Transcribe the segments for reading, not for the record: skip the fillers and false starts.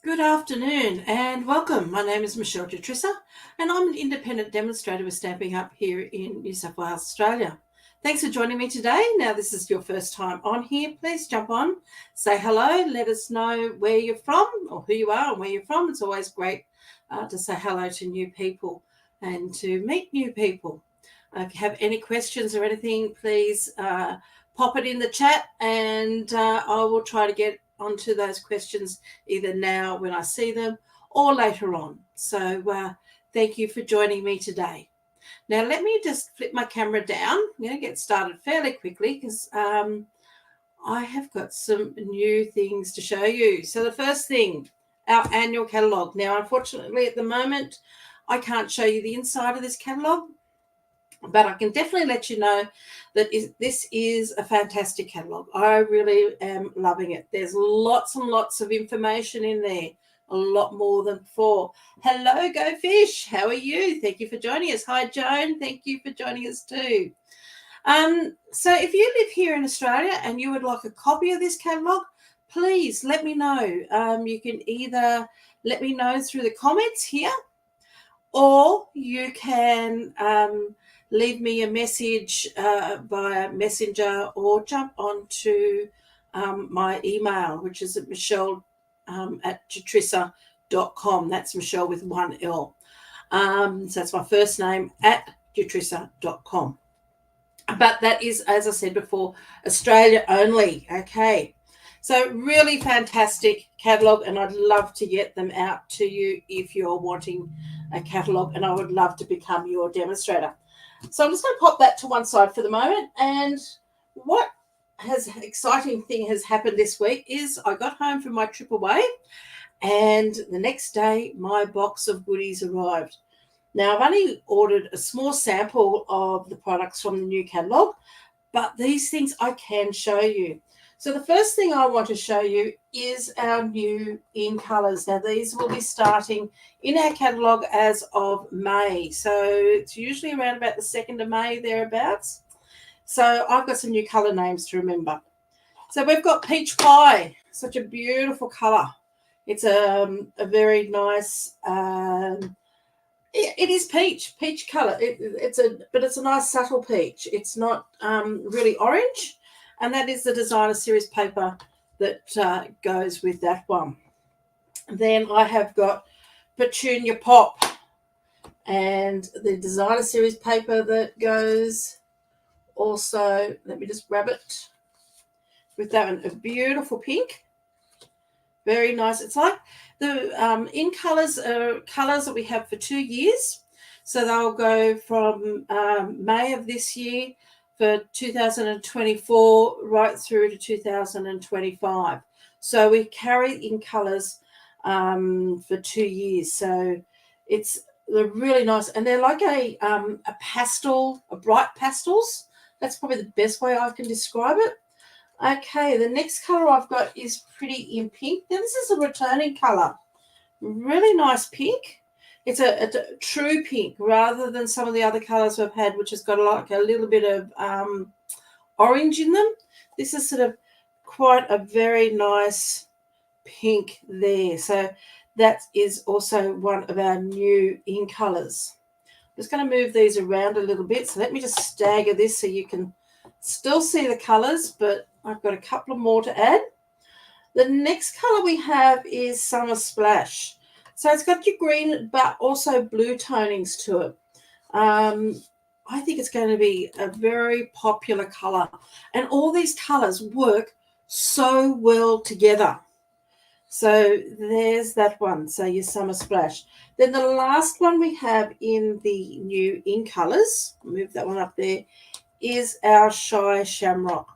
Good afternoon and welcome. My name is Michelle Dutrissa and I'm an independent demonstrator with Stampin' Up here in New South Wales, Australia. Thanks for joining me today. Now, this is your first time on here. Please jump on, say hello, let us know where you're from or who you are and where you're from. It's always great to say hello to new people and to meet new people. If you have any questions or anything, please pop it in the chat and I will try to get onto those questions either now when I see them or later on. So thank you for joining me today. Now let me just flip my camera down. I'm going to get started fairly quickly because I have got some new things to show you. So the first thing, our annual catalogue. Now, unfortunately, at the moment, I can't show you the inside of this catalogue, but I can definitely let you know that this is a fantastic catalogue. I really am loving it. There's lots and lots of information in there, a lot more than before. Hello, Go Fish. How are you? Thank you for joining us. Hi, Joan. Thank you for joining us too. So if you live here in Australia and you would like a copy of this catalogue, please let me know. You can either let me know through the comments here, or you can leave me a message via Messenger or jump onto my email, which is at Michelle at Dutrissa.com. That's Michelle with one L. So that's my first name at Dutrissa.com. But that is, as I said before, Australia only. Okay. So really fantastic catalogue, and I'd love to get them out to you if you're wanting a catalogue, and I would love to become your demonstrator. So I'm just going to pop that to one side for the moment. And what exciting thing has happened this week is I got home from my trip away, and the next day my box of goodies arrived. Now, I've only ordered a small sample of the products from the new catalogue, but these things I can show you. So the first thing I want to show you is our new in colours. Now, these will be starting in our catalogue as of May. So it's usually around about the 2nd of May, thereabouts. So I've got some new colour names to remember. So we've got Peach Pie, such a beautiful colour. It's a very nice... it is peach colour. But it's a nice subtle peach. It's not really orange. And that is the designer series paper that goes with that one. Then I have got Petunia Pop and the designer series paper that goes also. Let me just grab it. With that one, a beautiful pink. Very nice. It's like the in colours are colours that we have for 2 years. So they'll go from May of this year for 2024 right through to 2025. So we carry in colours for 2 years. So they're really nice, and they're like a pastel, a bright pastels. That's probably the best way I can describe it. Okay, the next colour I've got is Pretty in Pink. Now, this is a returning colour. Really nice pink. It's a true pink rather than some of the other colours we've had, which has got like a little bit of orange in them. This is sort of quite a very nice pink there. So that is also one of our new in colours. I'm just going to move these around a little bit. So let me just stagger this so you can still see the colours, but I've got a couple of more to add. The next colour we have is Summer Splash. So it's got your green but also blue tonings to it. I think it's going to be a very popular colour. And all these colours work so well together. So there's that one. So your Summer Splash. Then the last one we have in the new in colours, move that one up there, is our Shy Shamrock.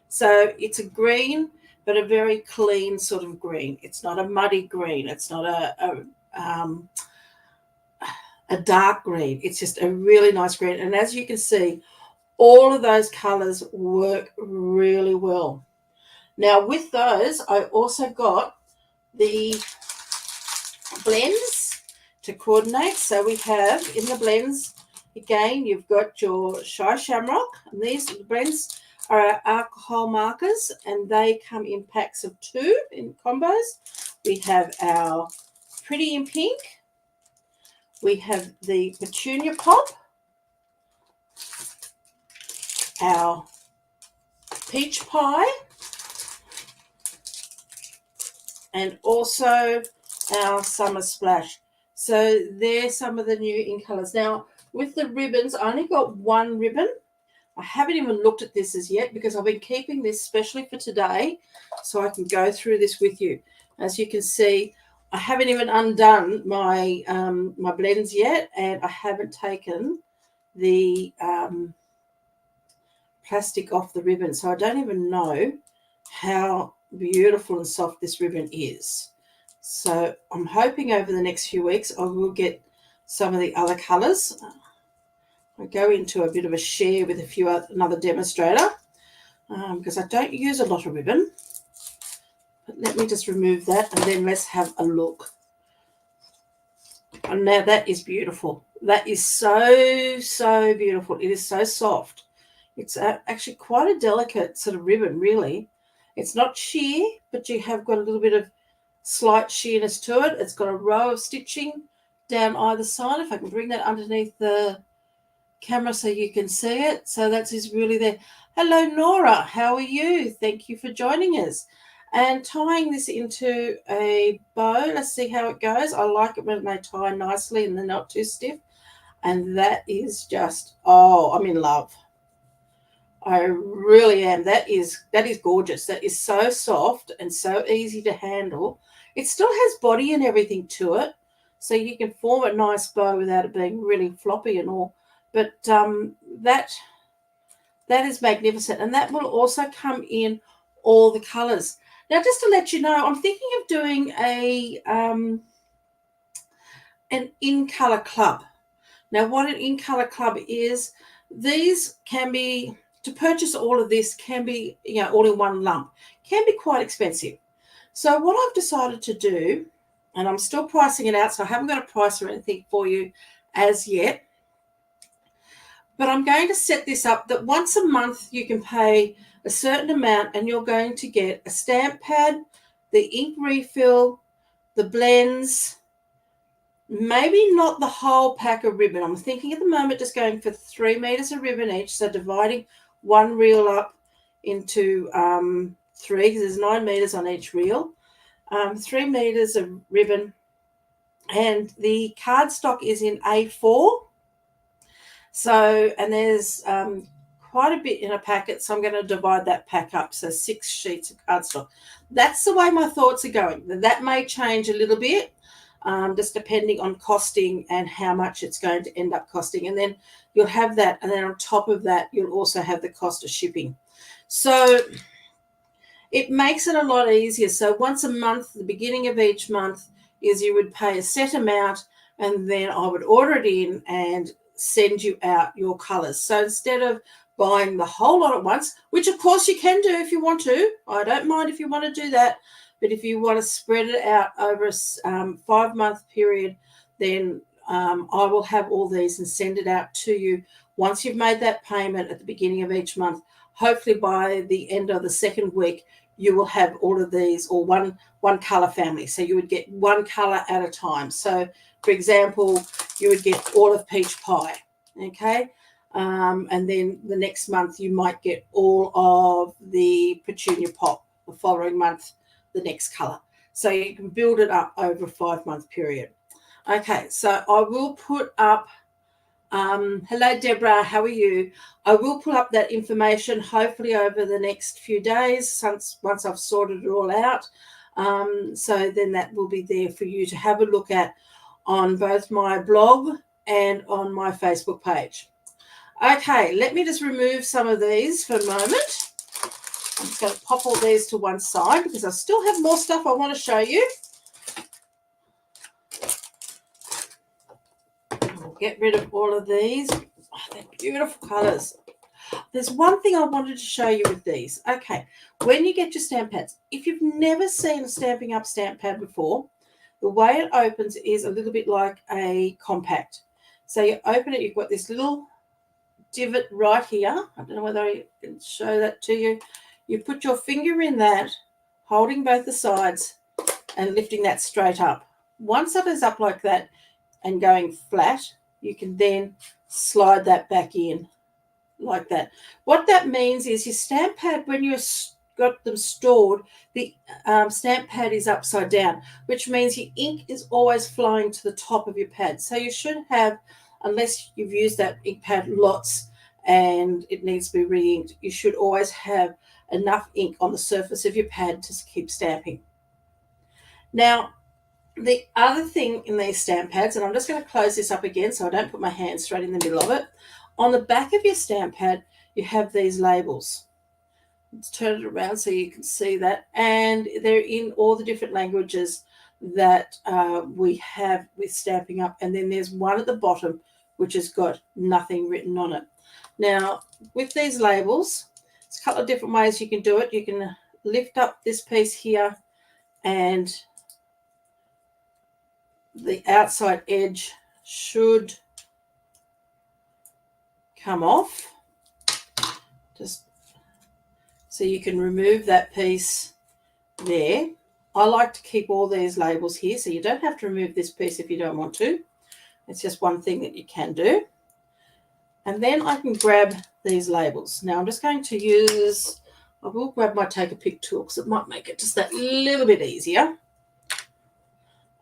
So it's a green, but a very clean sort of green. It's not a muddy green. It's not a dark green. It's just a really nice green. And as you can see, all of those colours work really well. Now, with those, I also got the blends to coordinate. So we have in the blends, again, you've got your Shy Shamrock. And these blends are our alcohol markers, and they come in packs of 2 in combos. We have our Pretty in Pink. We have the Petunia Pop, our Peach Pie, and also our Summer Splash. So there's some of the new in colours. Now, with the ribbons, I only got one ribbon. I haven't even looked at this as yet because I've been keeping this specially for today so I can go through this with you. As you can see, I haven't even undone my my blends yet, and I haven't taken the plastic off the ribbon. So I don't even know how beautiful and soft this ribbon is. So I'm hoping over the next few weeks I will get some of the other colours. I go into a bit of a share with another demonstrator because I don't use a lot of ribbon. But let me just remove that and then let's have a look. And now that is beautiful. That is so, so beautiful. It is so soft. It's actually quite a delicate sort of ribbon, really. It's not sheer, but you have got a little bit of slight sheerness to it. It's got a row of stitching down either side. If I can bring that underneath the camera so you can see it. So that is really there. Hello, Nora. How are you? Thank you for joining us. And tying this into a bow, let's see how it goes. I like it when they tie nicely and they're not too stiff. And that is just, oh, I'm in love. I really am. That is gorgeous. That is so soft and so easy to handle. It still has body and everything to it, so you can form a nice bow without it being really floppy and all. But that is magnificent, and that will also come in all the colours. Now, just to let you know, I'm thinking of doing an in-colour club. Now, what an in-colour club is, these can be, to purchase all of this can be, all in one lump, can be quite expensive. So what I've decided to do, and I'm still pricing it out, so I haven't got a price or anything for you as yet, but I'm going to set this up that once a month you can pay a certain amount and you're going to get a stamp pad, the ink refill, the blends, maybe not the whole pack of ribbon. I'm thinking at the moment just going for 3 meters of ribbon each, so dividing one reel up into 3, because there's 9 meters on each reel, 3 meters of ribbon, and the cardstock is in A4. So, and there's quite a bit in a packet, so I'm going to divide that pack up, so 6 sheets of cardstock. That's the way my thoughts are going. That may change a little bit, just depending on costing and how much it's going to end up costing. And then you'll have that, and then on top of that, you'll also have the cost of shipping. So it makes it a lot easier. So once a month, the beginning of each month, is you would pay a set amount, and then I would order it in and send you out your colours. So instead of buying the whole lot at once, which of course you can do if you want to, I don't mind if you want to do that, but if you want to spread it out over a 5-month period, then I will have all these and send it out to you once you've made that payment at the beginning of each month. Hopefully by the end of the second week, you will have all of these, or one colour family. So you would get one colour at a time. So, for example, you would get all of Peach Pie, okay? And then the next month you might get all of the Petunia Pop. The following month, the next colour. So you can build it up over a 5-month period. Okay, so I will put up, hello Deborah, how are you? I will put up that information hopefully over the next few days once I've sorted it all out. So then that will be there for you to have a look at on both my blog and on my Facebook page. Okay, let me just remove some of these for a moment. I'm just going to pop all these to one side because I still have more stuff I want to show you. We'll get rid of all of these. Oh, they're beautiful colours. There's one thing I wanted to show you with these. Okay, when you get your stamp pads, if you've never seen a Stampin' Up! Stamp pad before, the way it opens is a little bit like a compact. So you open it, you've got this little divot right here. I don't know whether I can show that to you. You put your finger in that, holding both the sides, and lifting that straight up. Once that is up like that and going flat, you can then slide that back in like that. What that means is your stamp pad, when you've got them stored, the stamp pad is upside down, which means your ink is always flowing to the top of your pad. So you should have, unless you've used that ink pad lots and it needs to be re-inked, you should always have enough ink on the surface of your pad to keep stamping. Now, the other thing in these stamp pads, and I'm just going to close this up again so I don't put my hand straight in the middle of it. On the back of your stamp pad, you have these labels. Let's turn it around so you can see that. And they're in all the different languages that we have with Stampin' Up. And then there's one at the bottom which has got nothing written on it. Now, with these labels, there's a couple of different ways you can do it. You can lift up this piece here and the outside edge should come off, just so you can remove that piece there. I like to keep all these labels here, so you don't have to remove this piece if you don't want to. It's just one thing that you can do. And then I can grab these labels. Now I'm just going to use, I will grab my take a pick tool because it might make it just that little bit easier.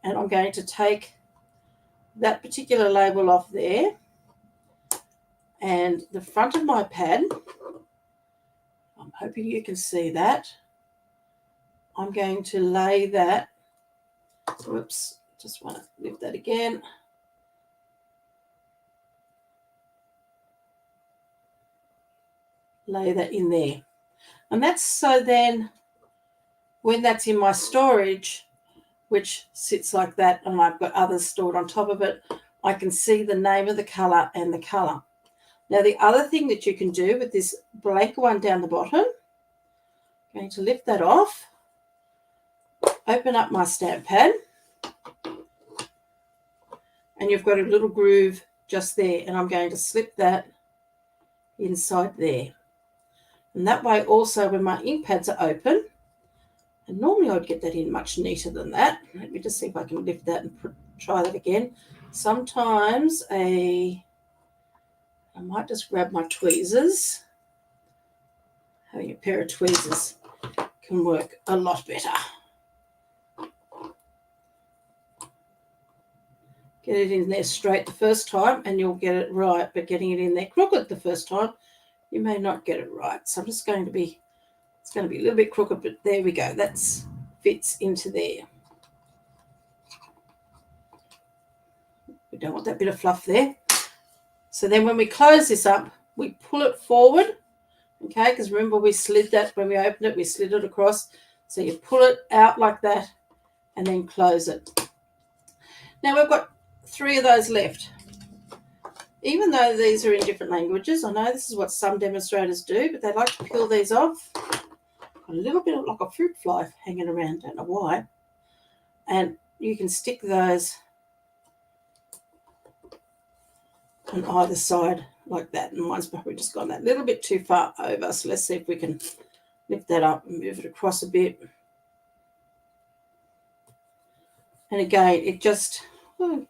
And I'm going to take that particular label off there, and the front of my pad, I'm hoping you can see that. I'm going to lay that, whoops, just want to lift that again. Lay that in there. And that's so then when that's in my storage, which sits like that, and I've got others stored on top of it, I can see the name of the colour and the colour. Now, the other thing that you can do with this blank one down the bottom, I'm going to lift that off, open up my stamp pad, and you've got a little groove just there, and I'm going to slip that inside there. And that way also when my ink pads are open, and normally I'd get that in much neater than that. Let me just see if I can lift that and try that again. Sometimes I might just grab my tweezers. Having a pair of tweezers can work a lot better. Get it in there straight the first time and you'll get it right, but getting it in there crooked the first time, you may not get it right. So I'm just going to be, it's going to be a little bit crooked, but there we go. That fits into there. We don't want that bit of fluff there. So then when we close this up, we pull it forward, okay, because remember we slid that when we opened it, we slid it across. So you pull it out like that and then close it. Now we've got 3 of those left. Even though these are in different languages, I know this is what some demonstrators do, but they like to peel these off. Got a little bit of like a fruit fly hanging around, don't know why. And you can stick those on either side like that, and mine's probably just gone that little bit too far over, so let's see if we can lift that up and move it across a bit. And again, it just,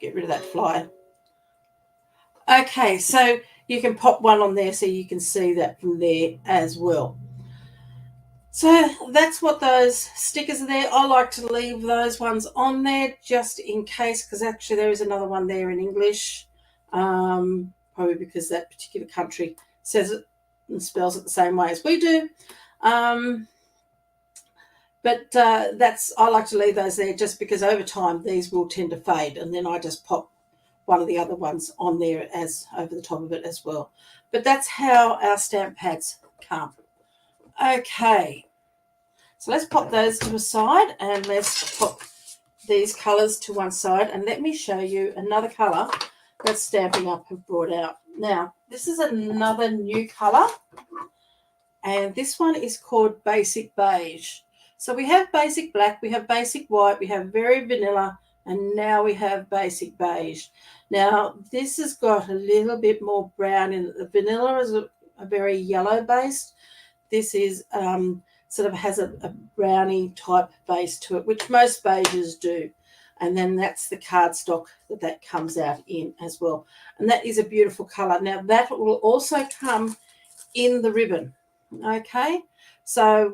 get rid of that fly. Okay, so you can pop one on there so you can see that from there as well. So that's what those stickers are there. I like to leave those ones on there just in case, because actually there is another one there in English. Probably because that particular country says it and spells it the same way as we do. But I like to leave those there just because over time these will tend to fade, and then I just pop one of the other ones on there as over the top of it as well. But that's how our stamp pads come. Okay, so let's pop those to the side and let's pop these colours to one side, and let me show you another colour that Stampin' Up have brought out. Now, this is another new colour, and this one is called Basic Beige. So we have Basic Black, we have Basic White, we have Very Vanilla, and now we have Basic Beige. Now, this has got a little bit more brown in it. The vanilla is a very yellow based. This is sort of has a brownie type base to it, which most beiges do. And then that's the cardstock that comes out in as well. And that is a beautiful colour. Now, that will also come in the ribbon, okay? So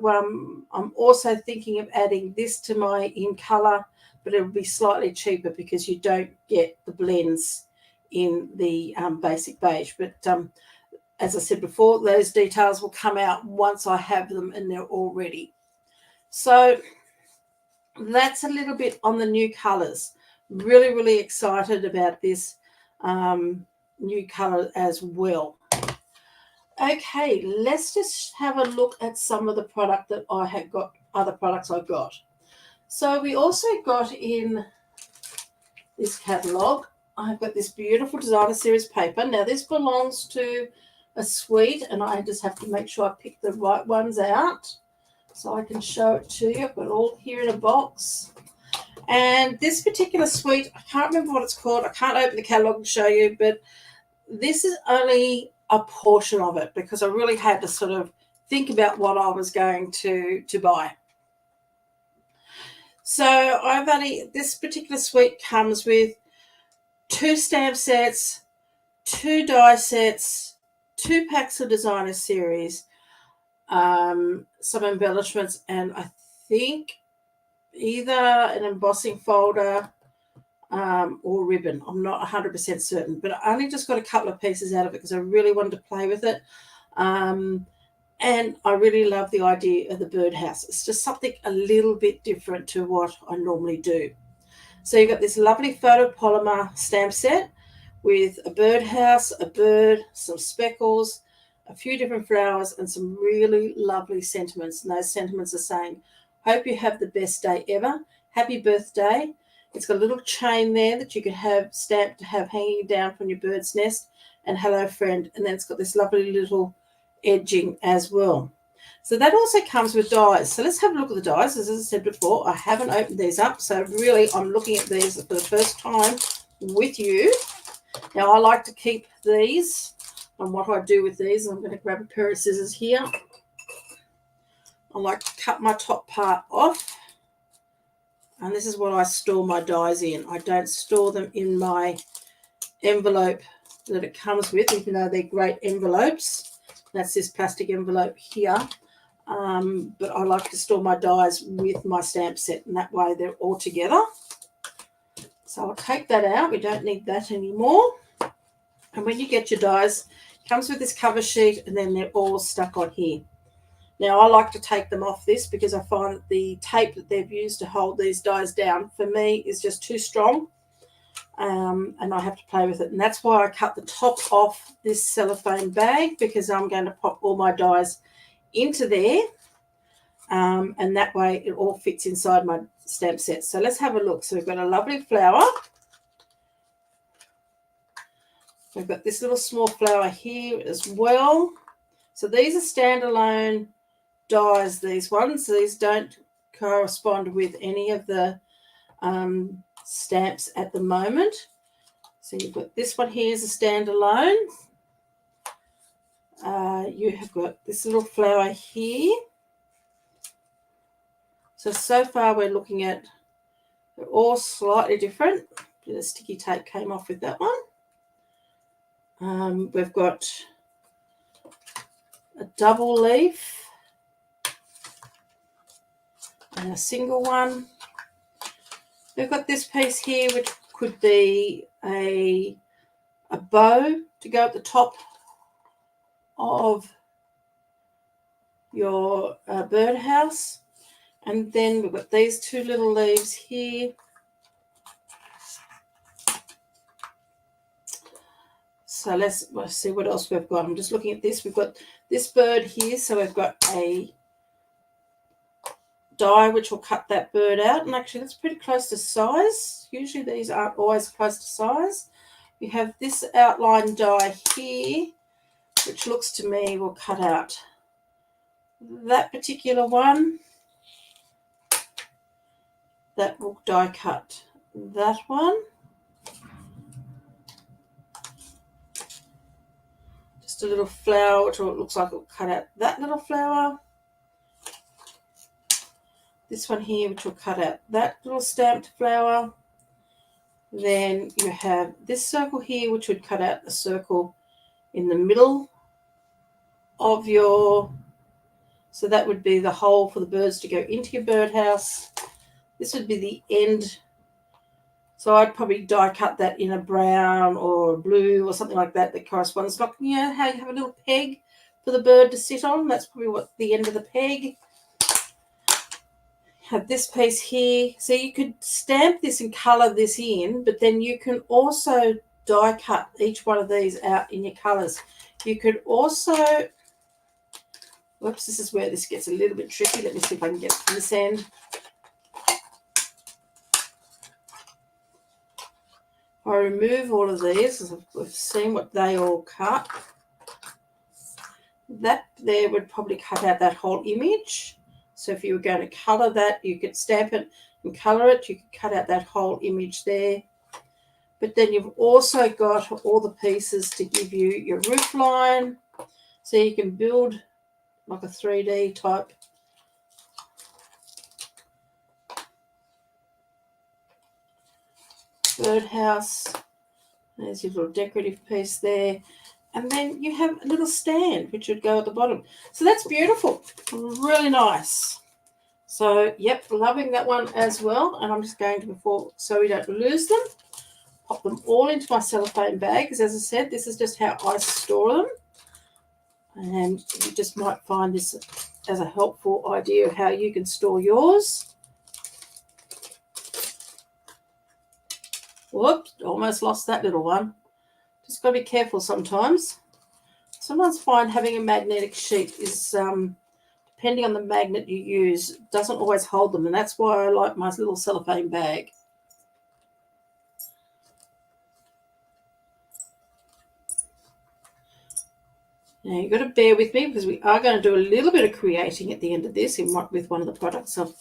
I'm also thinking of adding this to my in colour, but it'll be slightly cheaper because you don't get the blends in the basic beige. But as I said before, those details will come out once I have them and they're all ready. So that's a little bit on the new colours. Really, really excited about this new colour as well. Okay, let's just have a look at some of the product that I have got, other products I got. So we also got in this catalogue, I've got this beautiful designer series paper. Now this belongs to a suite, and I just have to make sure I pick the right ones out so I can show it to you. I've got it all here in a box. And this particular suite, I can't remember what it's called. I can't open the catalogue and show you, but this is only a portion of it because I really had to sort of think about what I was going to buy. So this particular suite comes with 2 stamp sets, 2 die sets, 2 packs of designer series, some embellishments, and I think either an embossing folder or ribbon. I'm not 100% certain, but I only just got a couple of pieces out of it because I really wanted to play with it. And I really love the idea of the birdhouse. It's just something a little bit different to what I normally do. So you've got this lovely photopolymer stamp set with a birdhouse, a bird, some speckles, a few different flowers, and some really lovely sentiments. And those sentiments are saying, hope you have the best day ever. Happy birthday. It's got a little chain there that you can have stamped to have hanging down from your bird's nest, and hello friend. And then it's got this lovely little edging as well. So that also comes with dies. So let's have a look at the dies. As I said before, I haven't opened these up, so really I'm looking at these for the first time with you. Now I like to keep these, and what I do with these, I'm going to grab a pair of scissors here. I like to cut my top part off, and this is what I store my dies in. I don't store them in my envelope that it comes with, even though they're great envelopes. That's this plastic envelope here. But I like to store my dies with my stamp set, and that way they're all together. So I'll take that out. We don't need that anymore. And when you get your dies, it comes with this cover sheet, and then they're all stuck on here. Now, I like to take them off this because I find that the tape that they've used to hold these dies down, for me, is just too strong. And I have to play with it. And that's why I cut the top off this cellophane bag, because I'm going to pop all my dies into there. And that way it all fits inside my stamp set. So let's have a look. So we've got a lovely flower. We've got this little small flower here as well. So these are standalone dies, these ones. These don't correspond with any of the stamps at the moment. So you've got this one here is a standalone. You have got this little flower here. So far we're looking at, they're all slightly different. The sticky tape came off with that one. We've got a double leaf and a single one. We've got this piece here, which could be a bow to go at the top of your birdhouse. And then we've got these 2 little leaves here. So let's see what else we've got. I'm just looking at this. We've got this bird here. So we've got a die which will cut that bird out. And actually that's pretty close to size. Usually these aren't always close to size. We have this outline die here, which looks to me will cut out that particular one. That will die cut that one. Just a little flower, which looks like it will cut out that little flower. this one here, which will cut out that little stamped flower. Then you have this circle here, which would cut out the circle in the middle of your, so that would be the hole for the birds to go into your birdhouse. This would be the end. So I'd probably die cut that in a brown or a blue or something like that that corresponds. Like, you know, how you have a little peg for the bird to sit on. That's probably what the end of the peg. Have this piece here. So you could stamp this and colour this in, but then you can also die cut each one of these out in your colours. You could also, whoops, this is where this gets a little bit tricky. Let me see if I can get to this end. I remove all of these, as we've seen what they all cut. That there would probably cut out that whole image. So if you were going to colour that, you could stamp it and colour it. You could cut out that whole image there. But then you've also got all the pieces to give you your roof line. So you can build like a 3D type birdhouse. There's your little decorative piece there. And then you have a little stand, which would go at the bottom. So that's beautiful. Really nice. So, yep, loving that one as well. And I'm just going to, before, so we don't lose them, pop them all into my cellophane bag. Because as I said, this is just how I store them. And you just might find this as a helpful idea of how you can store yours. Whoops, almost lost that little one. Just got to be careful sometimes. Sometimes find having a magnetic sheet is, depending on the magnet you use, doesn't always hold them. And that's why I like my little cellophane bag. Now, you've got to bear with me because we are going to do a little bit of creating at the end of this with one of the products I've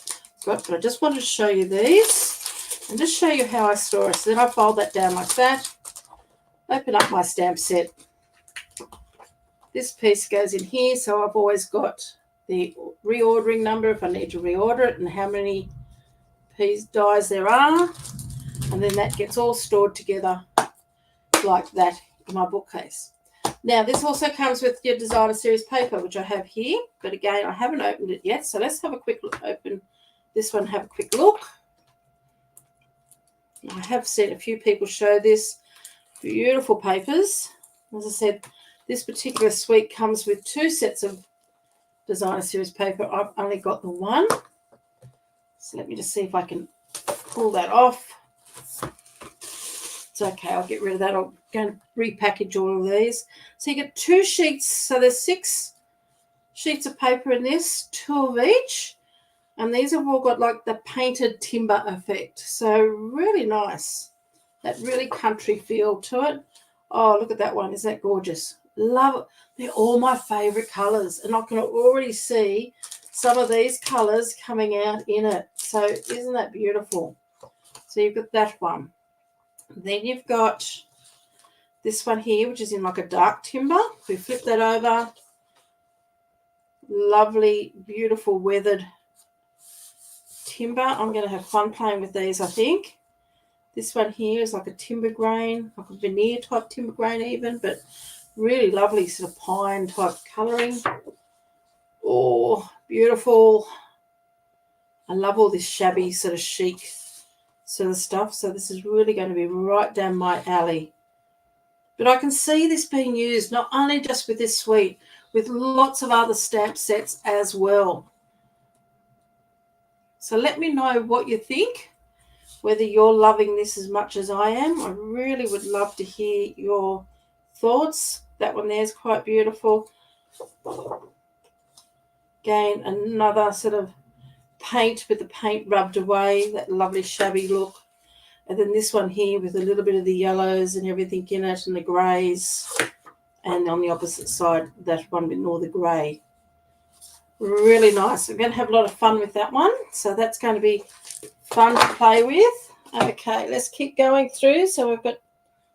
got. But I just wanted to show you these and just show you how I store it. So then I fold that down like that. Open up my stamp set. This piece goes in here, so I've always got the reordering number if I need to reorder it and how many dies there are. And then that gets all stored together like that in my bookcase. Now, this also comes with your designer series paper, which I have here. But again, I haven't opened it yet. So let's have a quick look. Open this one, have a quick look. I have seen a few people show this. Beautiful papers. As I said, this particular suite comes with 2 sets of designer series paper. I've only got the one. So let me just see if I can pull that off. It's okay, I'll get rid of that. I'm going to repackage all of these. So you get 2 sheets. So there's 6 sheets of paper in this, 2 of each. And these have all got like the painted timber effect. So really nice. That really country feel to it. Oh, look at that one. Isn't that gorgeous? Love it. They're all my favourite colours. And I can already see some of these colours coming out in it. So isn't that beautiful? So you've got that one. Then you've got this one here, which is in like a dark timber. We flip that over. Lovely, beautiful, weathered timber. I'm going to have fun playing with these, I think. This one here is like a timber grain, like a veneer type timber grain even, but really lovely sort of pine type colouring. Oh, beautiful. I love all this shabby sort of chic sort of stuff. So this is really going to be right down my alley. But I can see this being used not only just with this suite, with lots of other stamp sets as well. So let me know what you think, whether you're loving this as much as I am. I really would love to hear your thoughts. That one there is quite beautiful. Again, another sort of paint with the paint rubbed away, that lovely shabby look. And then this one here with a little bit of the yellows and everything in it and the greys. And on the opposite side, that one with all the grey. Really nice. We're going to have a lot of fun with that one. So that's going to be fun to play with. Okay, let's keep going through so we've got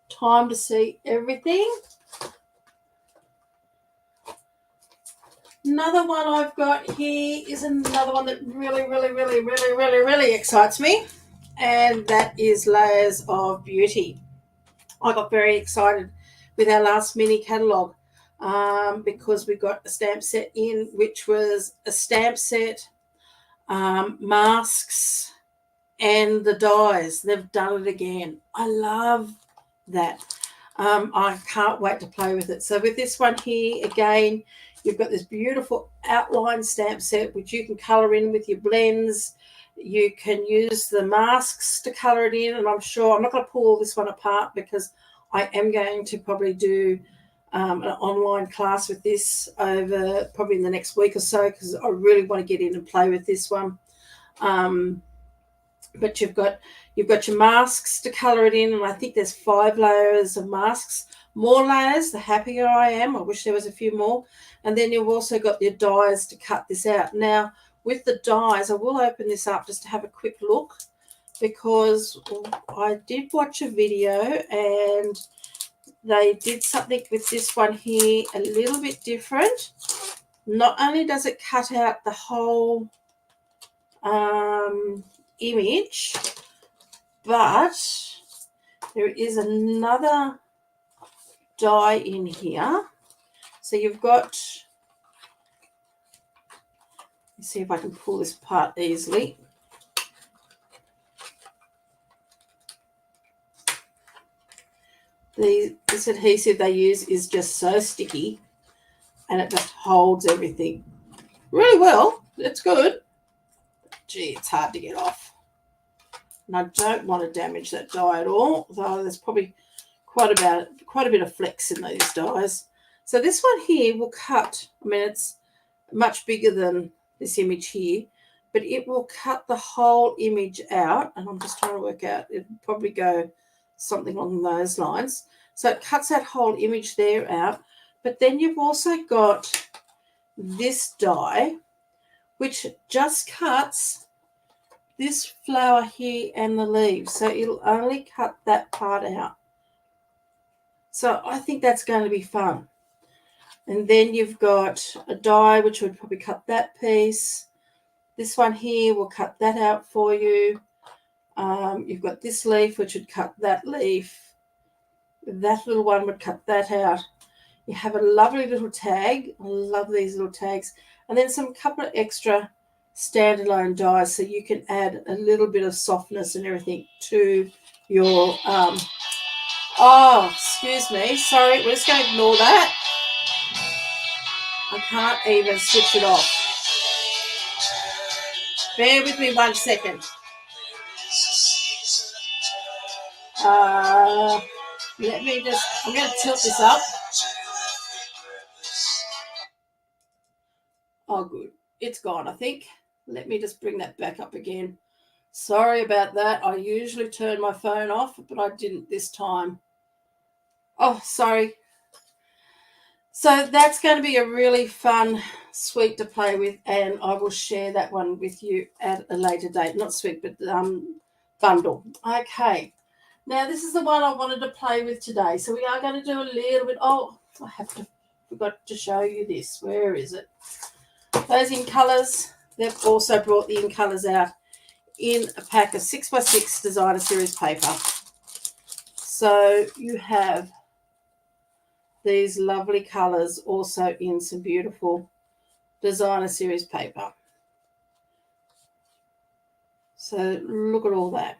time to see everything. Another one I've got here is another one that really excites me, and that is Layers of Beauty. I got very excited with our last mini catalogue because we got a stamp set in, which was a stamp set, masks, and the dies. They've done it again. I love that. I can't wait to play with it. So with this one here, again, you've got this beautiful outline stamp set, which you can colour in with your blends. You can use the masks to colour it in, and I'm sure I'm not going to pull this one apart because I am going to probably do an online class with this over probably in the next week or so, because I really want to get in and play with this one. But you've got your masks to colour it in, and I think there's 5 layers of masks. More layers, the happier I am. I wish there was a few more. And then you've also got your dies to cut this out. Now, with the dies, I will open this up just to have a quick look, because I did watch a video and they did something with this one here a little bit different. Not only does it cut out the whole image, but there is another die in here. So you've got, let's see if I can pull this apart easily. This adhesive they use is just so sticky, and it just holds everything really well. It's good. Gee, it's hard to get off. And I don't want to damage that die at all, though there's probably quite a bit of flex in these dies. So this one here will cut, I mean, it's much bigger than this image here, but it will cut the whole image out, and I'm just trying to work out, it'll probably go something along those lines. So it cuts that whole image there out, but then you've also got this die, which just cuts this flower here and the leaves, so it'll only cut that part out. So I think that's going to be fun. And then you've got a die which would probably cut that piece. This one here will cut that out for you. You've got this leaf which would cut that leaf. That little one would cut that out. You have a lovely little tag. I love these little tags. And then some couple of extra standalone dies, so you can add a little bit of softness and everything to your oh, excuse me, sorry, we're just going to ignore that. I can't even switch it off. Bear with me 1 second. Let me just, I'm going to tilt this up. Oh, good. It's gone, I think. Let me just bring that back up again. Sorry about that. I usually turn my phone off, but I didn't this time. Oh, sorry. So that's going to be a really fun suite to play with, and I will share that one with you at a later date. Not suite, but bundle. Okay. Now, this is the one I wanted to play with today. So we are going to do a little bit. Oh, I forgot to show you this. Where is it? Those in colours. They've also brought the in colours out in a pack of 6x6 designer series paper. So you have these lovely colours also in some beautiful designer series paper. So look at all that.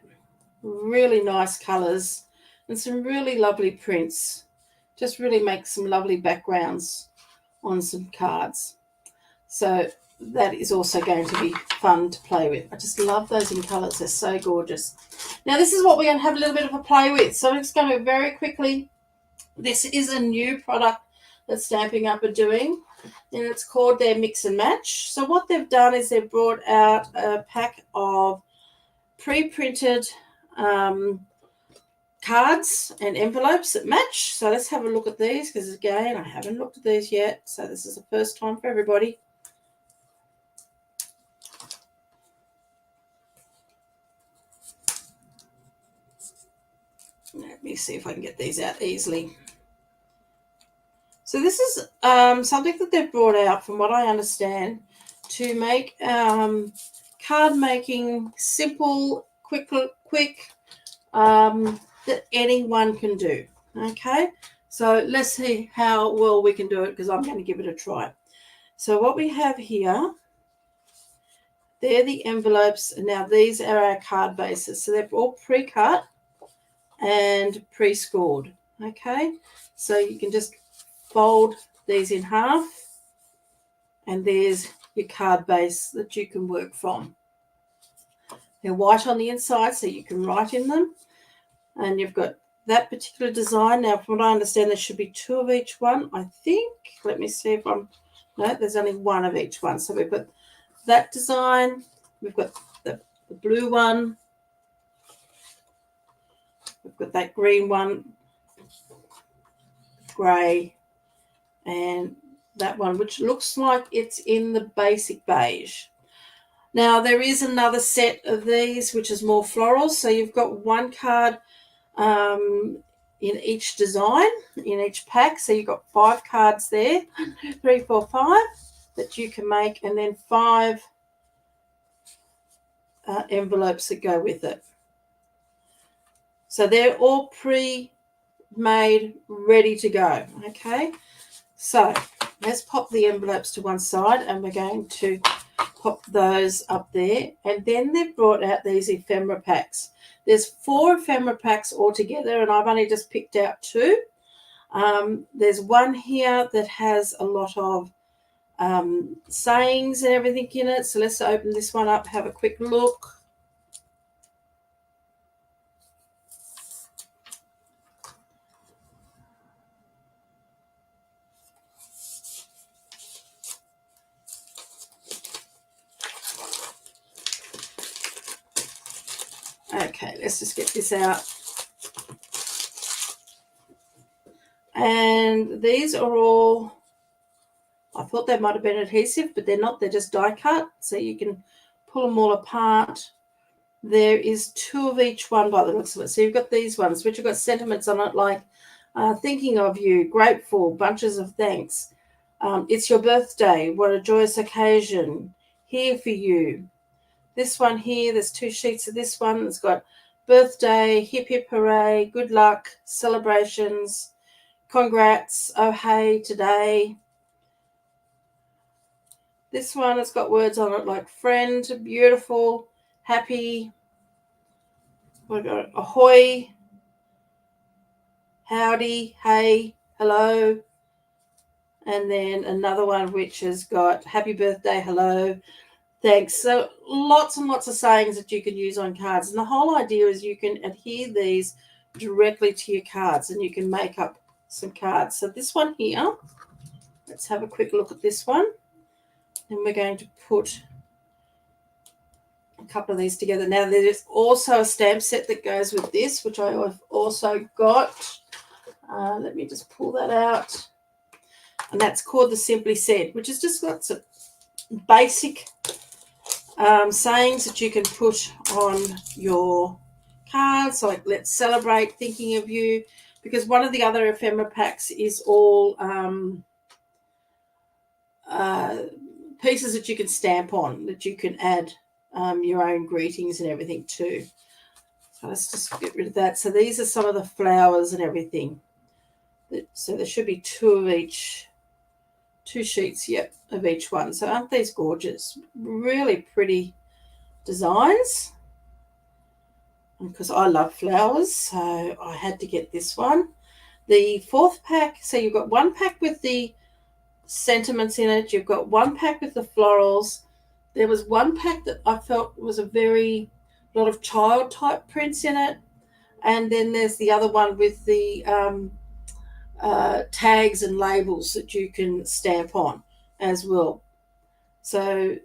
Really nice colours and some really lovely prints. Just really make some lovely backgrounds on some cards. So that is also going to be fun to play with. I just love those in colours. They're so gorgeous. Now this is what we're going to have a little bit of a play with. So I'm just going to very quickly, this is a new product that Stampin' Up! Are doing, and it's called their Mix and Match. So what they've done is they've brought out a pack of pre-printed cards and envelopes that match. So let's have a look at these, because again, I haven't looked at these yet. So this is the first time for everybody. Let me see if I can get these out easily. So this is something that they've brought out, from what I understand, to make card making simple, quick, that anyone can do. Okay, so let's see how well we can do it, because I'm going to give it a try. So what we have here, they're the envelopes. Now these are our card bases. So they're all pre-cut and pre-scored. Okay, so you can just fold these in half, and there's your card base that you can work from. They're white on the inside, so you can write in them. And you've got that particular design. Now, from what I understand, there should be 2 of each one, I think. Let me see if I'm... No, there's only 1 of each one. So we've got that design. We've got the blue one. We've got that green one, grey, and that one, which looks like it's in the basic beige. Now, there is another set of these, which is more floral. So you've got 1 card in each design, in each pack. So you've got 5 cards there, 1, 2, 3, 4, 5, that you can make, and then 5 envelopes that go with it. So they're all pre-made, ready to go. Okay, so let's pop the envelopes to one side, and we're going to pop those up there. And then they've brought out these ephemera packs. There's 4 ephemera packs altogether, and I've only just picked out 2. There's one here that has a lot of sayings and everything in it. So let's open this one up, have a quick look. Okay, let's just get this out. And these are all, I thought they might have been adhesive, but they're not. They're just die cut, so you can pull them all apart. There is 2 of each one by the looks of it. So you've got these ones, which have got sentiments on it, like thinking of you, grateful, bunches of thanks. It's your birthday, what a joyous occasion, here for you. This one here, there's 2 sheets of this one. It's got birthday, hip hip hooray, good luck, celebrations, congrats, oh hey, today. This one has got words on it like friend, beautiful, happy, ahoy, howdy, hey, hello. And then another one which has got happy birthday, hello, thanks. So lots and lots of sayings that you can use on cards. And the whole idea is you can adhere these directly to your cards, and you can make up some cards. So this one here, let's have a quick look at this one. And we're going to put a couple of these together. Now, there's also a stamp set that goes with this, which I have also got. Let me just pull that out. And that's called the Simply Said, which has just got some basic sayings that you can put on your cards, like let's celebrate, thinking of you, because one of the other ephemera packs is all pieces that you can stamp on, that you can add your own greetings and everything too. So let's just get rid of that. So these are some of the flowers and everything. So there should be 2 of each, 2 sheets, yep, of each one. So aren't these gorgeous? Really pretty designs. And because I love flowers, so I had to get this one. The 4th pack, so you've got 1 pack with the sentiments in it. You've got 1 pack with the florals. There was 1 pack that I felt was a lot of child type prints in it. And then there's the other one with the tags and labels that you can stamp on as well. So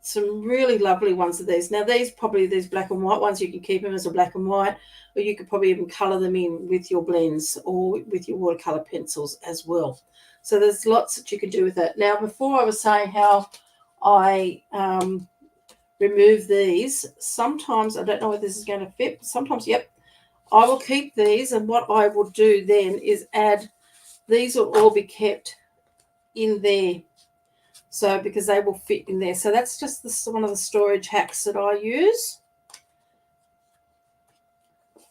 some really lovely ones of these. Now these black and white ones, you can keep them as a black and white, or you could probably even colour them in with your blends or with your watercolour pencils as well. So there's lots that you can do with that. Now, before I was saying how I remove these, sometimes I don't know whether this is going to fit, but sometimes, yep, I will keep these, and what I will do then is add, these will all be kept in there. So because they will fit in there. So that's just one of the storage hacks that I use.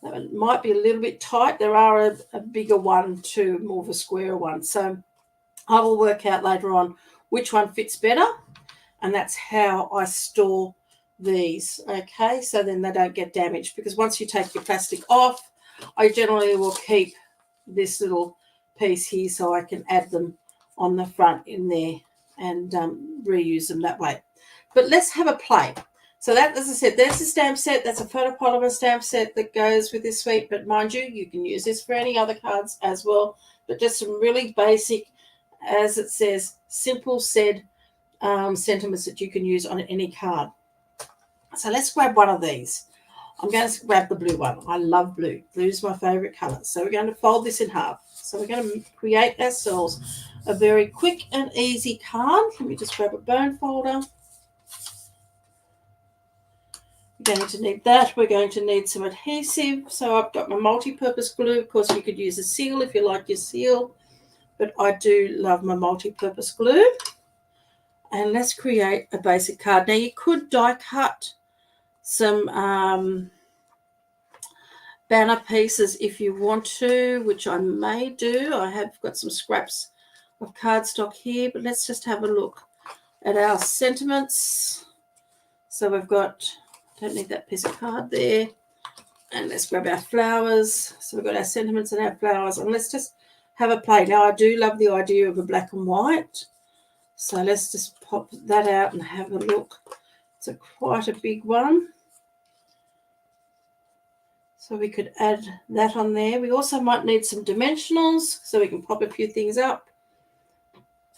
That might be a little bit tight. There are a bigger one too, more of a square one. So I will work out later on which one fits better, and that's how I store these. Okay, so then they don't get damaged, because once you take your plastic off, I generally will keep this little piece here so I can add them on the front in there and reuse them that way. But let's have a play. So that, as I said, there's a stamp set. That's a photopolymer stamp set that goes with this suite. But mind you, you can use this for any other cards as well. But just some really basic, as it says, simple said sentiments that you can use on any card. So let's grab one of these. I'm going to grab the blue one. I love blue. Blue is my favorite color. So we're going to fold this in half. So we're going to create ourselves a very quick and easy card. Let me just grab a bone folder. We're going to need that. We're going to need some adhesive. So I've got my multi-purpose glue. Of course, you could use a seal if you like your seal, but I do love my multi-purpose glue. And let's create a basic card. Now, you could die cut some banner pieces if you want to, which I may do. I have got some scraps of cardstock here, but let's just have a look at our sentiments. So we've got, don't need that piece of card there. And let's grab our flowers. So we've got our sentiments and our flowers, and let's just have a play. Now, I do love the idea of a black and white. So let's just pop that out and have a look. It's quite a big one. So we could add that on there. We also might need some dimensionals so we can pop a few things up.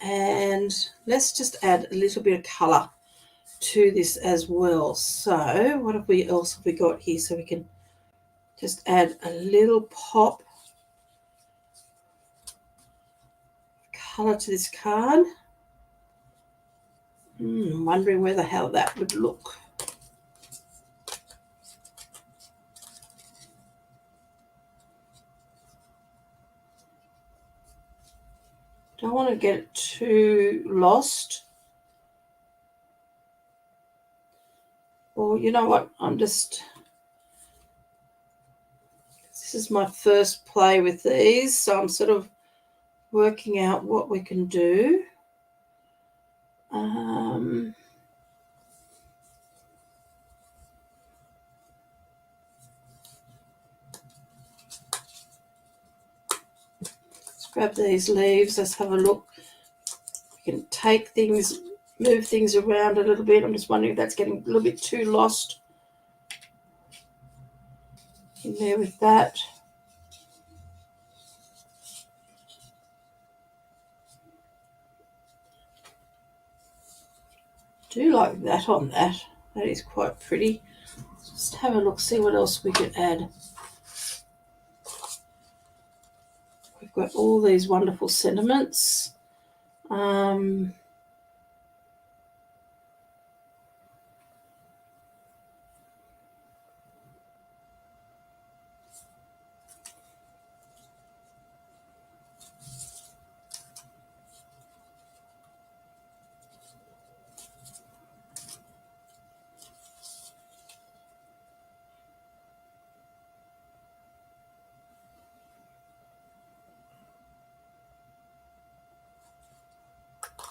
And let's just add a little bit of colour to this as well. So what else have we got here? So we can just add a little pop colour to this card. Wondering where the hell that would look. Don't want to get it too lost. Well, you know what? This is my first play with these, so I'm sort of working out what we can do. Let's grab these leaves. Let's have a look. We can take things, move things around a little bit. I'm just wondering if that's getting a little bit too lost in there with that. Do like that on that. That is quite pretty. Just have a look, see what else we could add. We've got all these wonderful sentiments.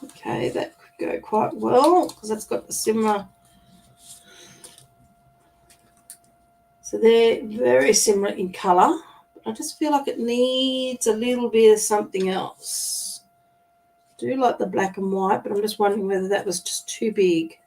Okay, that could go quite well because that's got the similar. So they're very similar in colour, but I just feel like it needs a little bit of something else. I do like the black and white, but I'm just wondering whether that was just too big.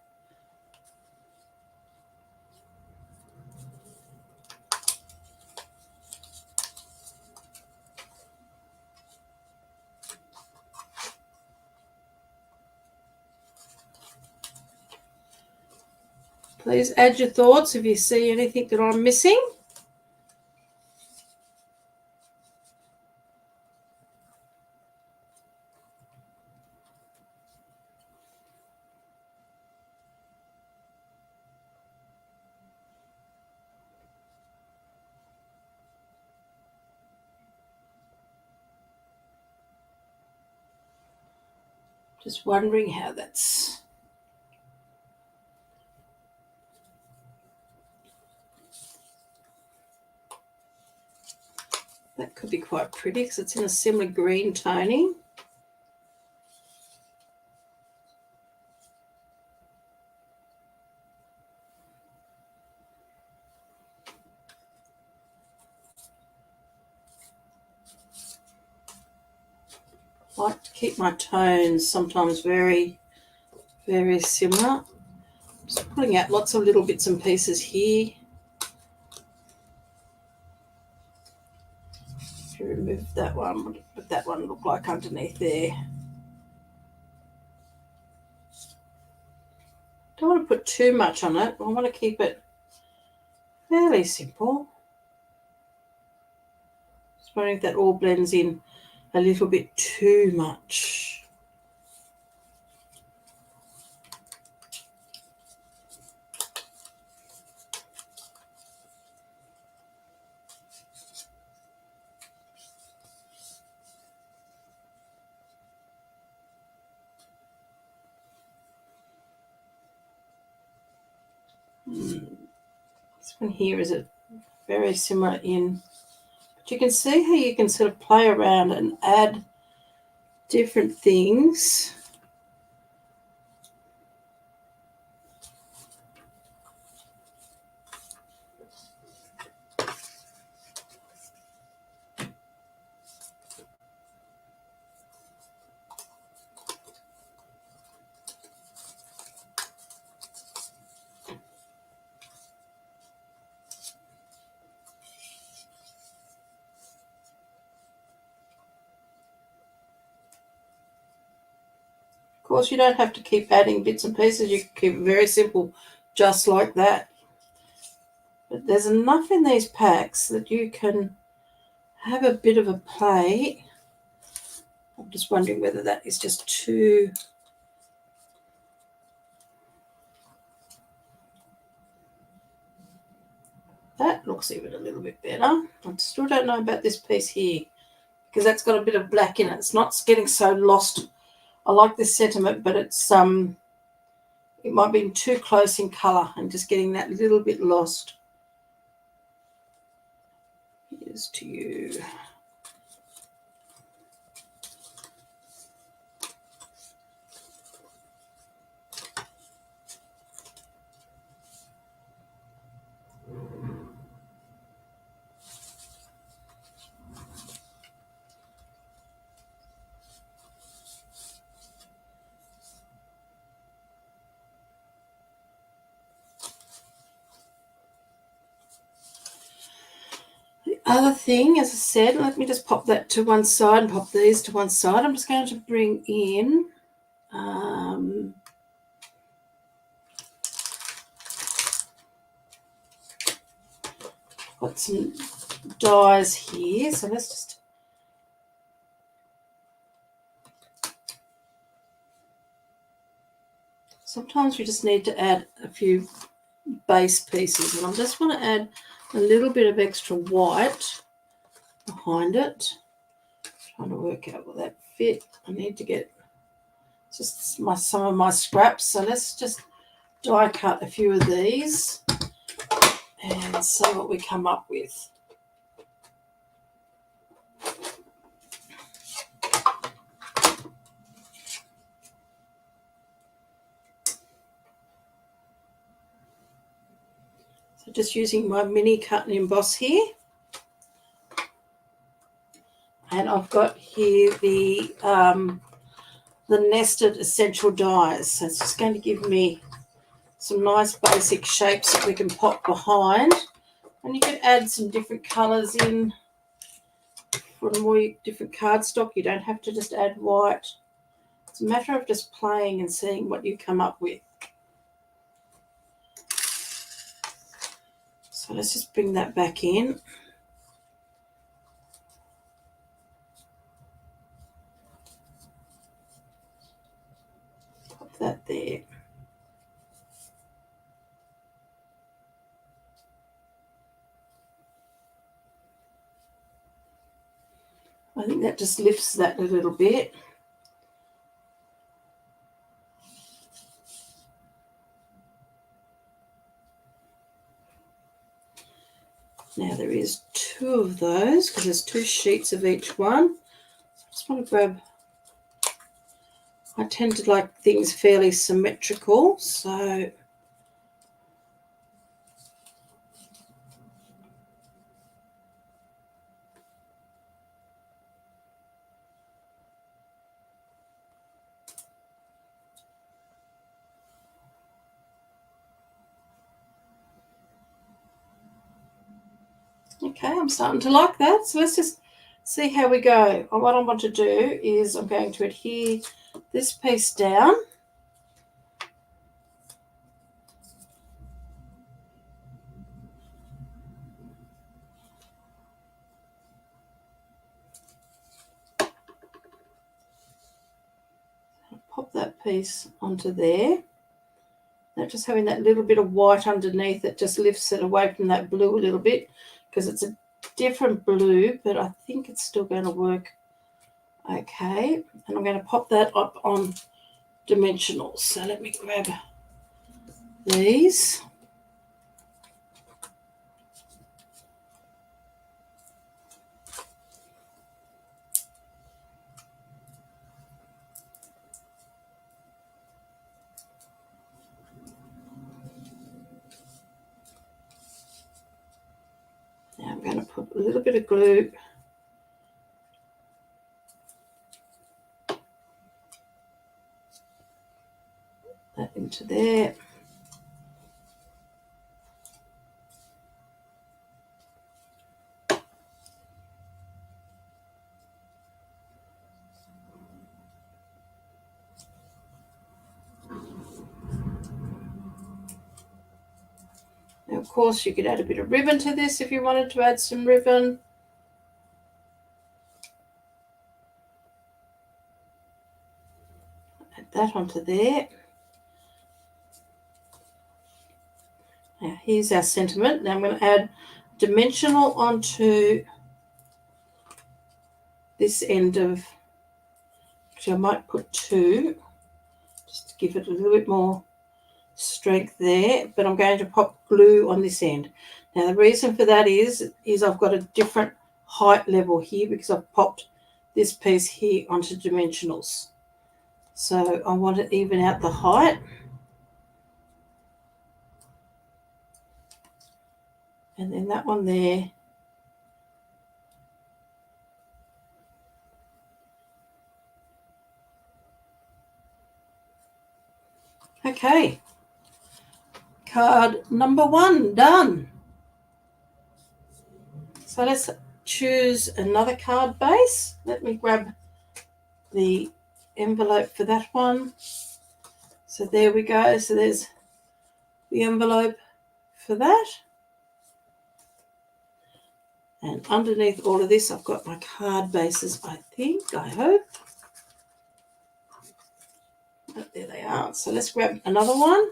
Please add your thoughts if you see anything that I'm missing. Just wondering how that's... That could be quite pretty because it's in a similar green toning. I like to keep my tones sometimes very, very similar. Just pulling out lots of little bits and pieces here. If you remove that one, what would that one look like underneath there? Don't want to put too much on it. I want to keep it fairly simple. Just wondering if that all blends in a little bit too much. This one here is a very similar in, but you can see how you can sort of play around and add different things. Of course, you don't have to keep adding bits and pieces. You can keep it very simple, just like that. But there's enough in these packs that you can have a bit of a play. I'm just wondering whether that is just too... That looks even a little bit better. I still don't know about this piece here because that's got a bit of black in it. It's not getting so lost. I like this sentiment, but it's it might be too close in colour and just getting that little bit lost. Here's to you. Other thing, as I said, let me just pop that to one side and pop these to one side. I'm just going to bring in got some dies here, so let's just sometimes we just need to add a few base pieces, and I just want to add a little bit of extra white behind it. Trying to work out what that fit. I need to get just some of my scraps, so let's just die cut a few of these and see what we come up with. So just using my mini cut and emboss here. And I've got here the nested essential dies. So it's just going to give me some nice basic shapes that we can pop behind. And you can add some different colours in for more different cardstock. You don't have to just add white. It's a matter of just playing and seeing what you come up with. So let's just bring that back in. Pop that there. I think that just lifts that a little bit. Now there is 2 of those because there's 2 sheets of each one. I just want to grab, I tend to like things fairly symmetrical, so okay, I'm starting to like that. So let's just see how we go. What I want to do is I'm going to adhere this piece down. Pop that piece onto there. Now just having that little bit of white underneath it just lifts it away from that blue a little bit because it's a different blue, but I think it's still going to work okay. And I'm going to pop that up on dimensionals. So let me grab these. Now I'm going to put a little bit of glue that into there. Now, of course, you could add a bit of ribbon to this if you wanted to add some ribbon. Add that onto there. Now, here's our sentiment. Now I'm going to add dimensional onto this end of, actually I might put 2, just to give it a little bit more strength there, but I'm going to pop glue on this end. Now the reason for that is I've got a different height level here because I've popped this piece here onto dimensionals. So I want to even out the height. And then that one there. Okay. Card number 1 done. So let's choose another card base. Let me grab the envelope for that one. So there we go. So there's the envelope for that. And underneath all of this, I've got my card bases, I think, I hope. Oh, there they are. So let's grab another one.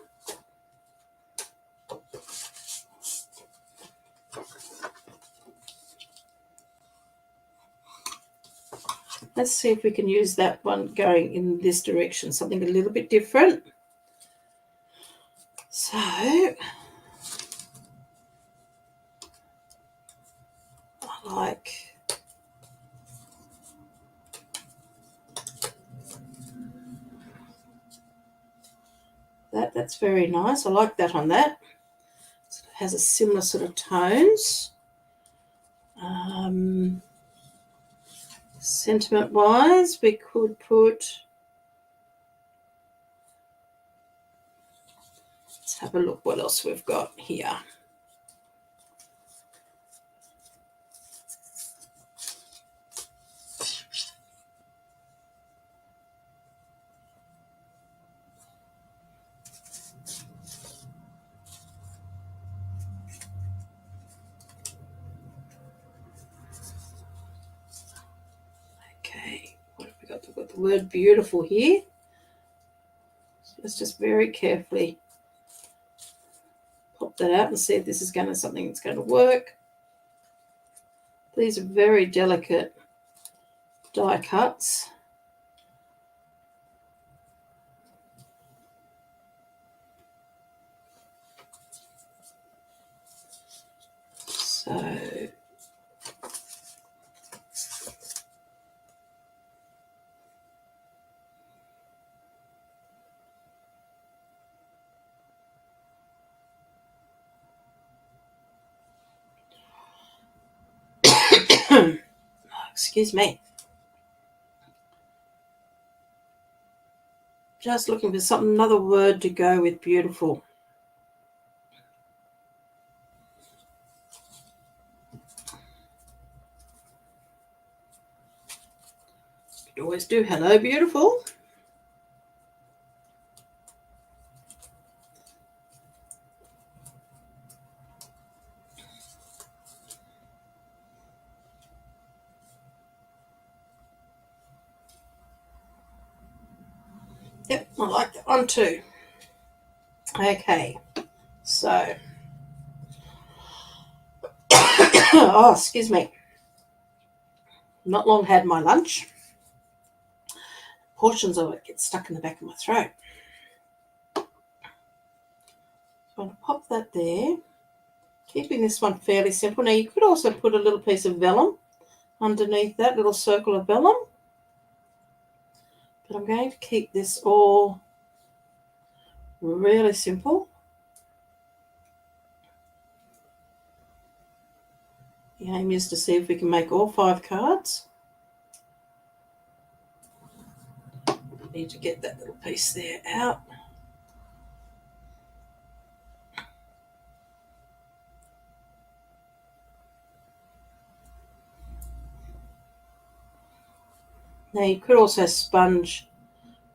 Let's see if we can use that one going in this direction, something a little bit different. So I like that. That's very nice. I like that on that. So it has a similar sort of tones. Sentiment-wise, we could put, let's have a look what else we've got here. Okay, what have we got? We've got the word beautiful here. So let's just very carefully pop that out and see if this is going to something that's going to work. These are very delicate die cuts. So So excuse me. Just looking for another word to go with beautiful. You could always do hello, beautiful. Yep, I like that one too. Okay, so oh, excuse me. Not long had my lunch. Portions of it get stuck in the back of my throat. So I'm going to pop that there. Keeping this one fairly simple. Now you could also put a little piece of vellum underneath that little circle of vellum. But I'm going to keep this all really simple. The aim is to see if we can make all 5 cards. Need to get that little piece there out. Now you could also sponge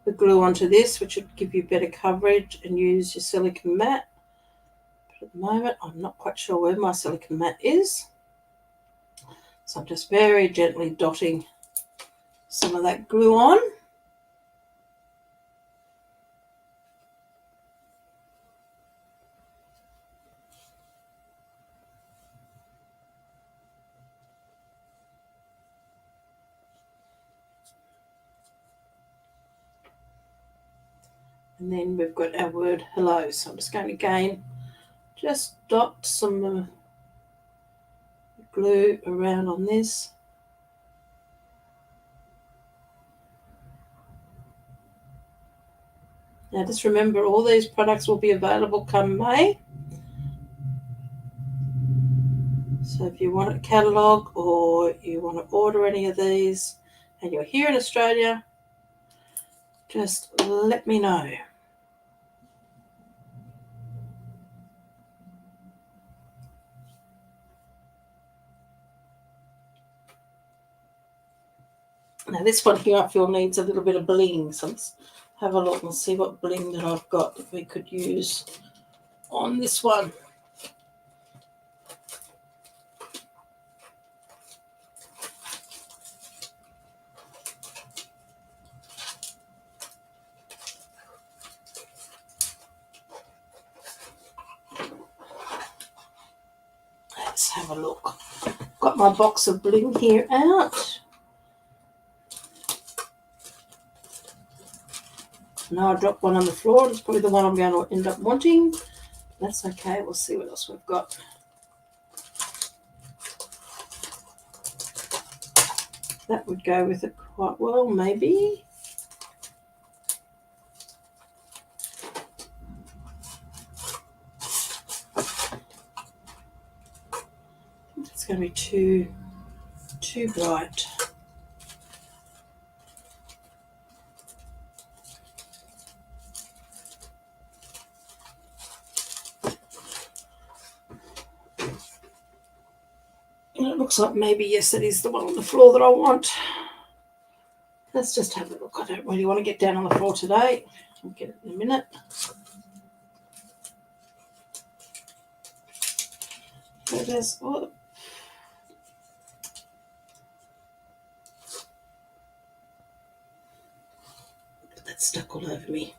the glue onto this, which would give you better coverage, and use your silicone mat. But at the moment, I'm not quite sure where my silicone mat is. So I'm just very gently dotting some of that glue on. And then we've got our word hello. So I'm just going to again just dot some glue around on this. Now just remember, all these products will be available come May. So if you want a catalogue or you want to order any of these and you're here in Australia, just let me know. Now this one here I feel needs a little bit of bling, so let's have a look and see what bling that I've got that we could use on this one. Let's have a look. Got my box of bling here out. Now I dropped one on the floor. It's probably the one I'm going to end up wanting. That's okay. We'll see what else we've got. That would go with it quite well, maybe. It's going to be too bright. And it looks like maybe, yes, it is the one on the floor that I want. Let's just have a look. I don't really want to get down on the floor today. I'll get it in a minute. There it is. Oh. That's stuck all over me.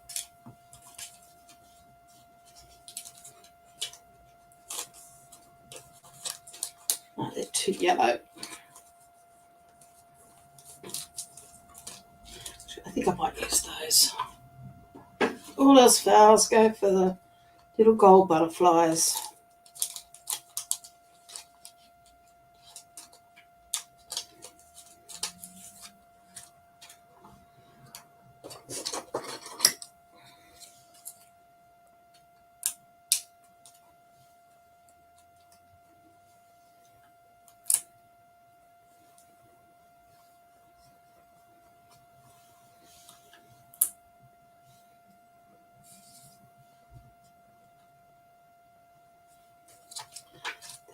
Oh, they're too yellow. I think I might use those. All else fails, go for the little gold butterflies.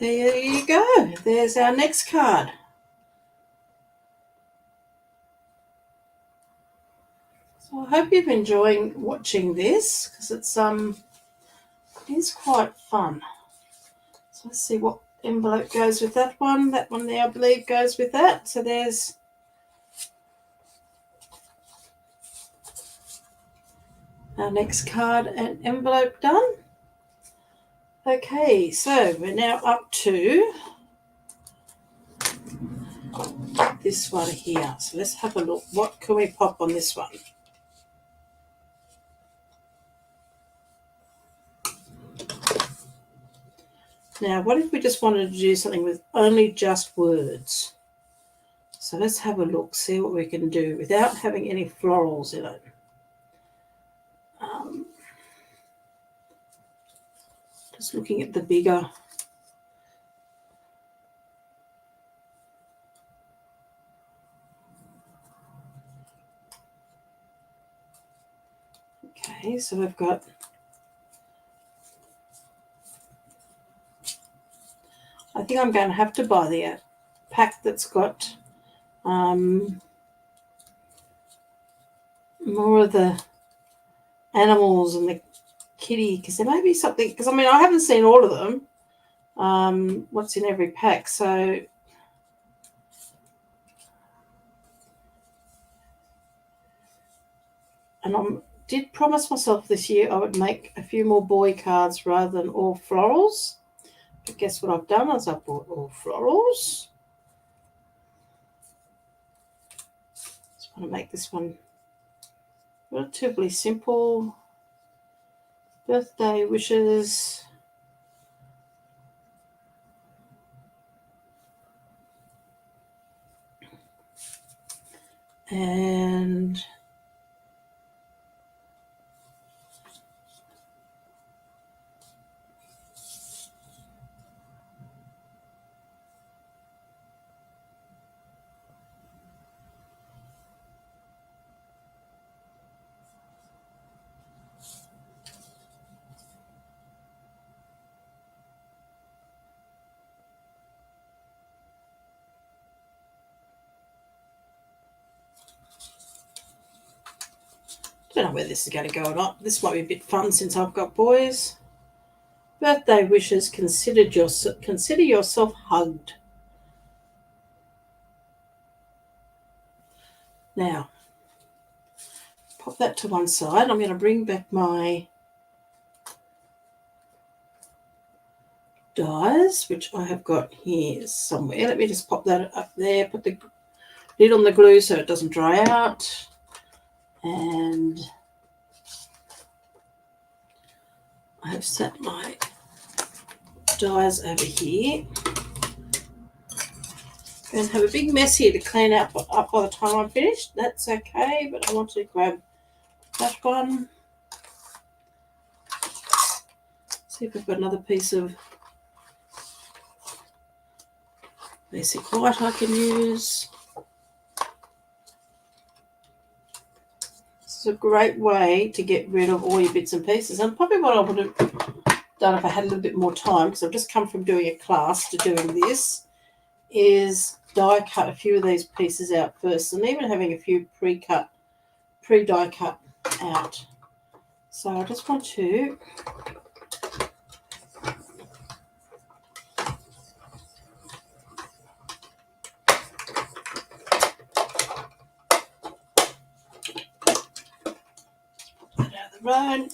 there you go. There's our next card. So I hope you've enjoyed watching this, because it is quite fun. So let's see what envelope goes with that one. That one there, I believe, goes with that. So there's our next card and envelope done. Okay, so we're now up to this one here. So let's have a look. What can we pop on this one? Now, what if we just wanted to do something with only just words? So let's have a look, see what we can do without having any florals in it. Just looking at the bigger. Okay, so we've got, I think I'm going to have to buy the pack that's got more of the animals and the kitty, because there may be something, because I mean I haven't seen all of them, what's in every pack, so and I did promise myself this year I would make a few more boy cards rather than all florals, but guess what I've done is I've bought all florals. Just want to make this one relatively simple. Birthday wishes. And I don't know whether this is going to go or not. This might be a bit fun since I've got boys. Birthday wishes, consider yourself hugged. Now, pop that to one side. I'm going to bring back my dies, which I have got here somewhere. Let me just pop that up there, put the lid on the glue so it doesn't dry out. And I have set my dies over here. And have a big mess here to clean up by the time I'm finished. That's okay, but I want to grab that one. See if we've got another piece of basic white I can use. This is a great way to get rid of all your bits and pieces. And probably what I would have done if I had a little bit more time, because I've just come from doing a class to doing this, is die cut a few of these pieces out first, and even having a few pre-die cut out. So I just want to put that out of the road.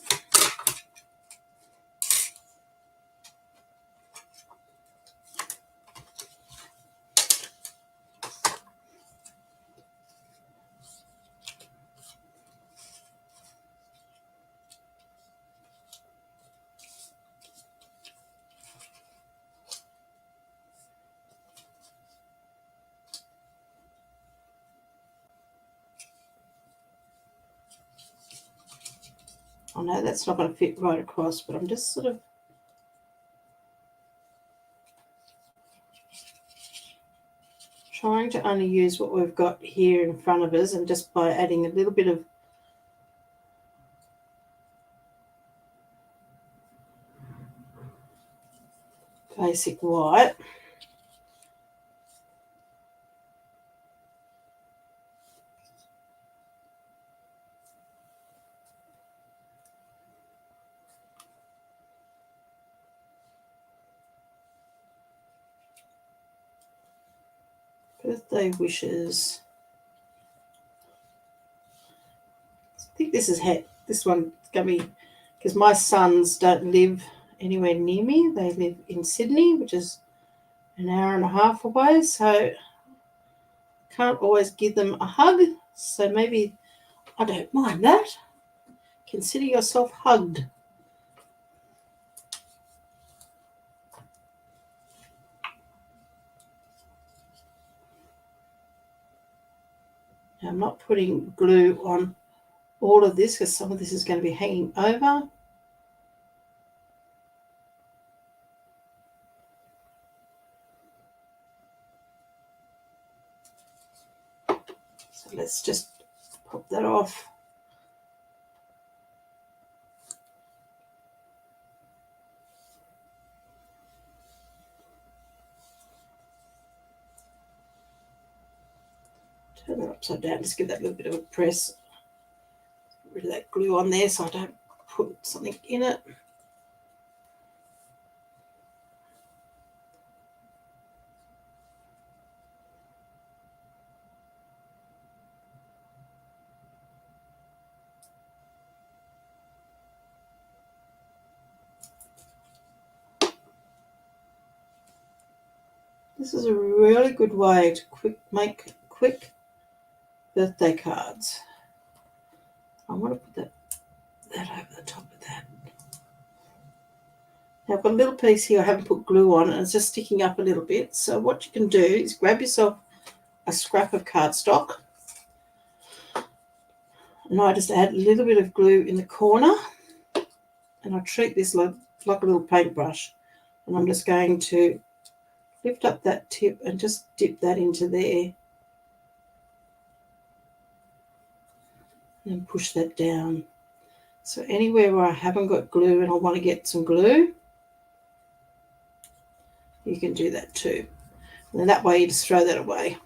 I know that's not going to fit right across, but I'm just sort of trying to only use what we've got here in front of us, and just by adding a little bit of basic white. Birthday wishes. I think this is this one's going to be, because my sons don't live anywhere near me. They live in Sydney, which is an hour and a half away, so can't always give them a hug. So maybe I don't mind that. Consider yourself hugged. Now, I'm not putting glue on all of this because some of this is going to be hanging over. So let's just pop that off. Turn that upside down, just give that a little bit of a press. Get rid of that glue on there so I don't put something in it. This is a really good way to make quick birthday cards. I want to put that over the top of that. Now I've got a little piece here I haven't put glue on and it's just sticking up a little bit. So what you can do is grab yourself a scrap of cardstock, and I just add a little bit of glue in the corner, and I treat this like a little paintbrush, and I'm just going to lift up that tip and just dip that into there and push that down. So anywhere where I haven't got glue and I want to get some glue, you can do that too. And then that way you just throw that away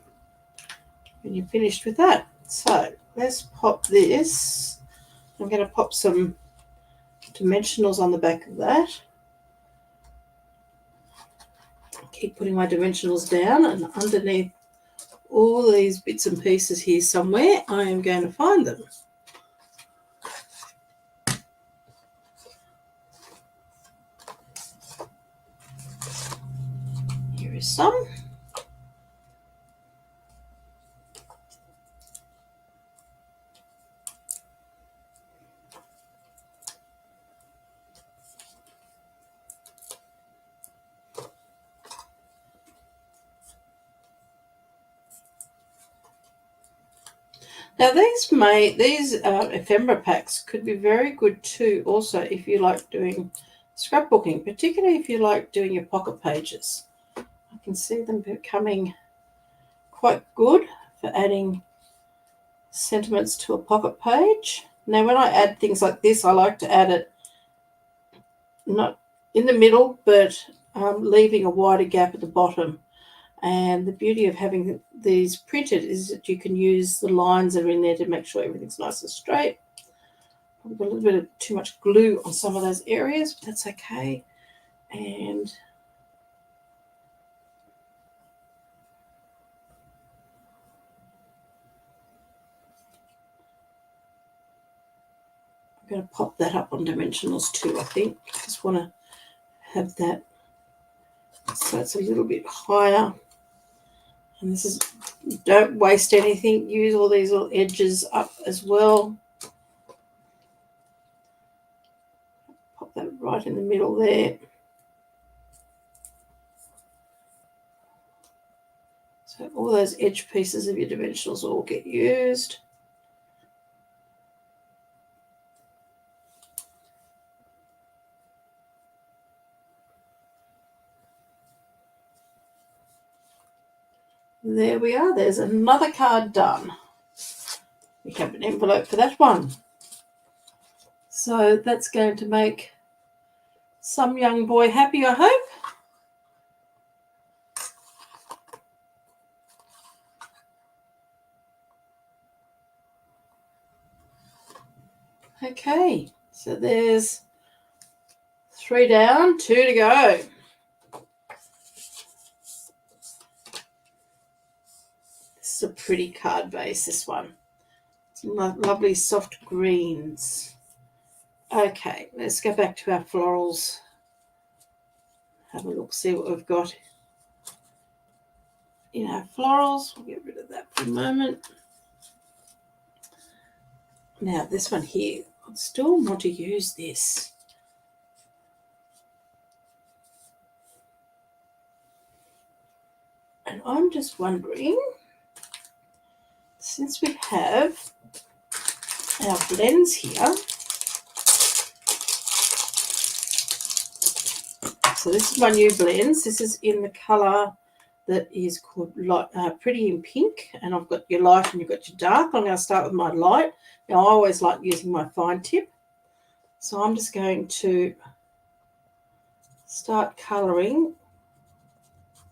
when you're finished with that. So let's pop this. I'm going to pop some dimensionals on the back of that. Keep putting my dimensionals down, and underneath all these bits and pieces here somewhere, I am going to find them. Here is some. Now these ephemera packs could be very good too also if you like doing scrapbooking, particularly if you like doing your pocket pages. I can see them becoming quite good for adding sentiments to a pocket page. Now when I add things like this, I like to add it not in the middle but leaving a wider gap at the bottom. And the beauty of having these printed is that you can use the lines that are in there to make sure everything's nice and straight. I've got a little bit of too much glue on some of those areas, but that's okay. And I'm going to pop that up on dimensionals too, I think. Just want to have that so it's a little bit higher. And this is, don't waste anything. Use all these little edges up as well. Pop that right in the middle there. So all those edge pieces of your dimensionals all get used. There we are. There's another card done. We have an envelope for that one. So that's going to make some young boy happy, I hope. Okay, so there's 3 down, 2 to go. This is a pretty card base, this one. It's lovely soft greens. Okay, let's go back to our florals. Have a look, see what we've got in our florals. We'll get rid of that for a moment. Now, this one here, I still want to use this. And I'm just wondering, since we have our blends here, so this is my new blends. This is in the colour that is called Pretty in Pink, and I've got your light and you've got your dark. I'm going to start with my light. Now, I always like using my fine tip, so I'm just going to start colouring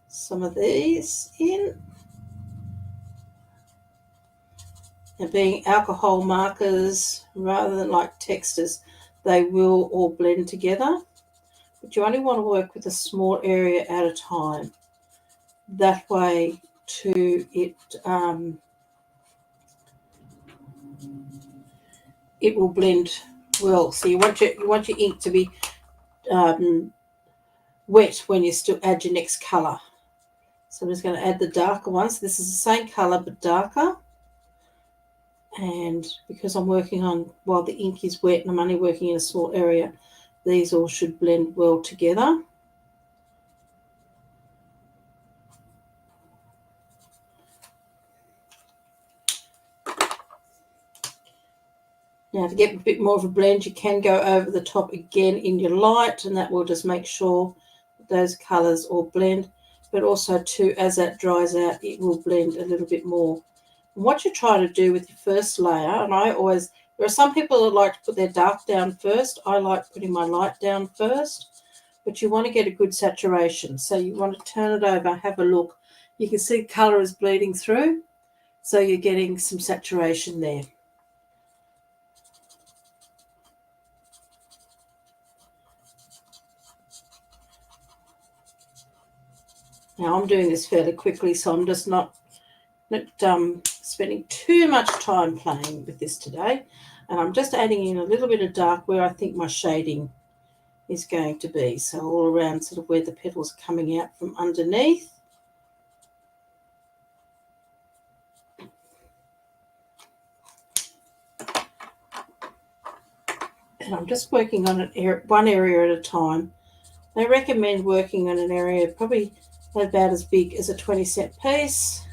some of these in. And being alcohol markers rather than like textures, they will all blend together. But you only want to work with a small area at a time. That way it will blend well. So you want your ink to be wet when you still add your next colour. So I'm just going to add the darker ones. This is the same colour but darker. And because I'm working on, while the ink is wet and I'm only working in a small area, these all should blend well together. Now, to get a bit more of a blend, you can go over the top again in your light, and that will just make sure that those colours all blend. But also, too, as that dries out, it will blend a little bit more. And what you try to do with your first layer, and there are some people that like to put their dark down first. I like putting my light down first, but you want to get a good saturation. So you want to turn it over, have a look. You can see colour is bleeding through, so you're getting some saturation there. Now, I'm doing this fairly quickly, so I'm just not spending too much time playing with this today. And I'm just adding in a little bit of dark where I think my shading is going to be. So all around sort of where the petals are coming out from underneath. And I'm just working on one area at a time. They recommend working on an area probably about as big as a 20-cent piece.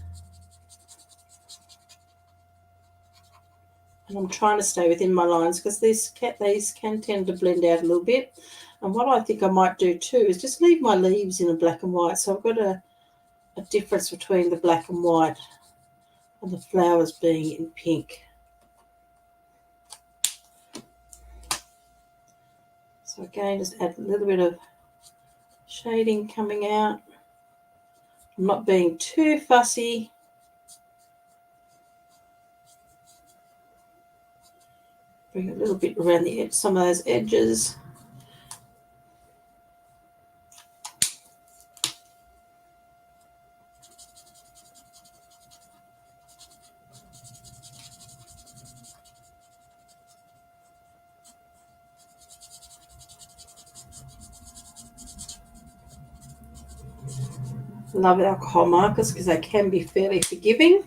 And I'm trying to stay within my lines because these can tend to blend out a little bit. And what I think I might do too is just leave my leaves in a black and white. So I've got a difference between the black and white and the flowers being in pink. So again, just add a little bit of shading coming out. I'm not being too fussy. Bring a little bit around the edge, some of those edges. Love alcohol markers because they can be fairly forgiving.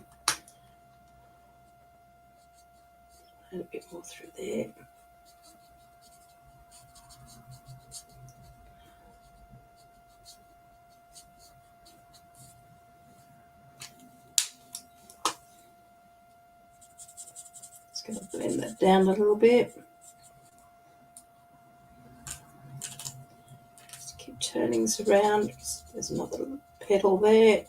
Add a bit more through there. Just going to blend that down a little bit. Just keep turning this around. There's another petal there.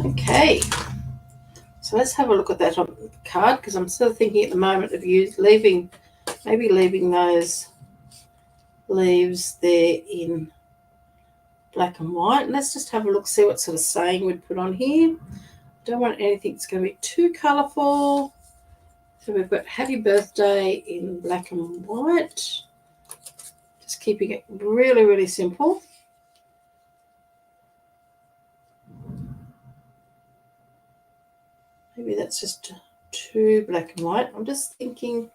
Okay, so let's have a look at that on the card, because I'm sort of thinking at the moment of leaving those leaves there in black and white. Let's just have a look, see what sort of saying we'd put on here. Don't want anything that's going to be too colourful. So we've got happy birthday in black and white. Just keeping it really, really simple. Maybe that's just too black and white. I'm just thinking.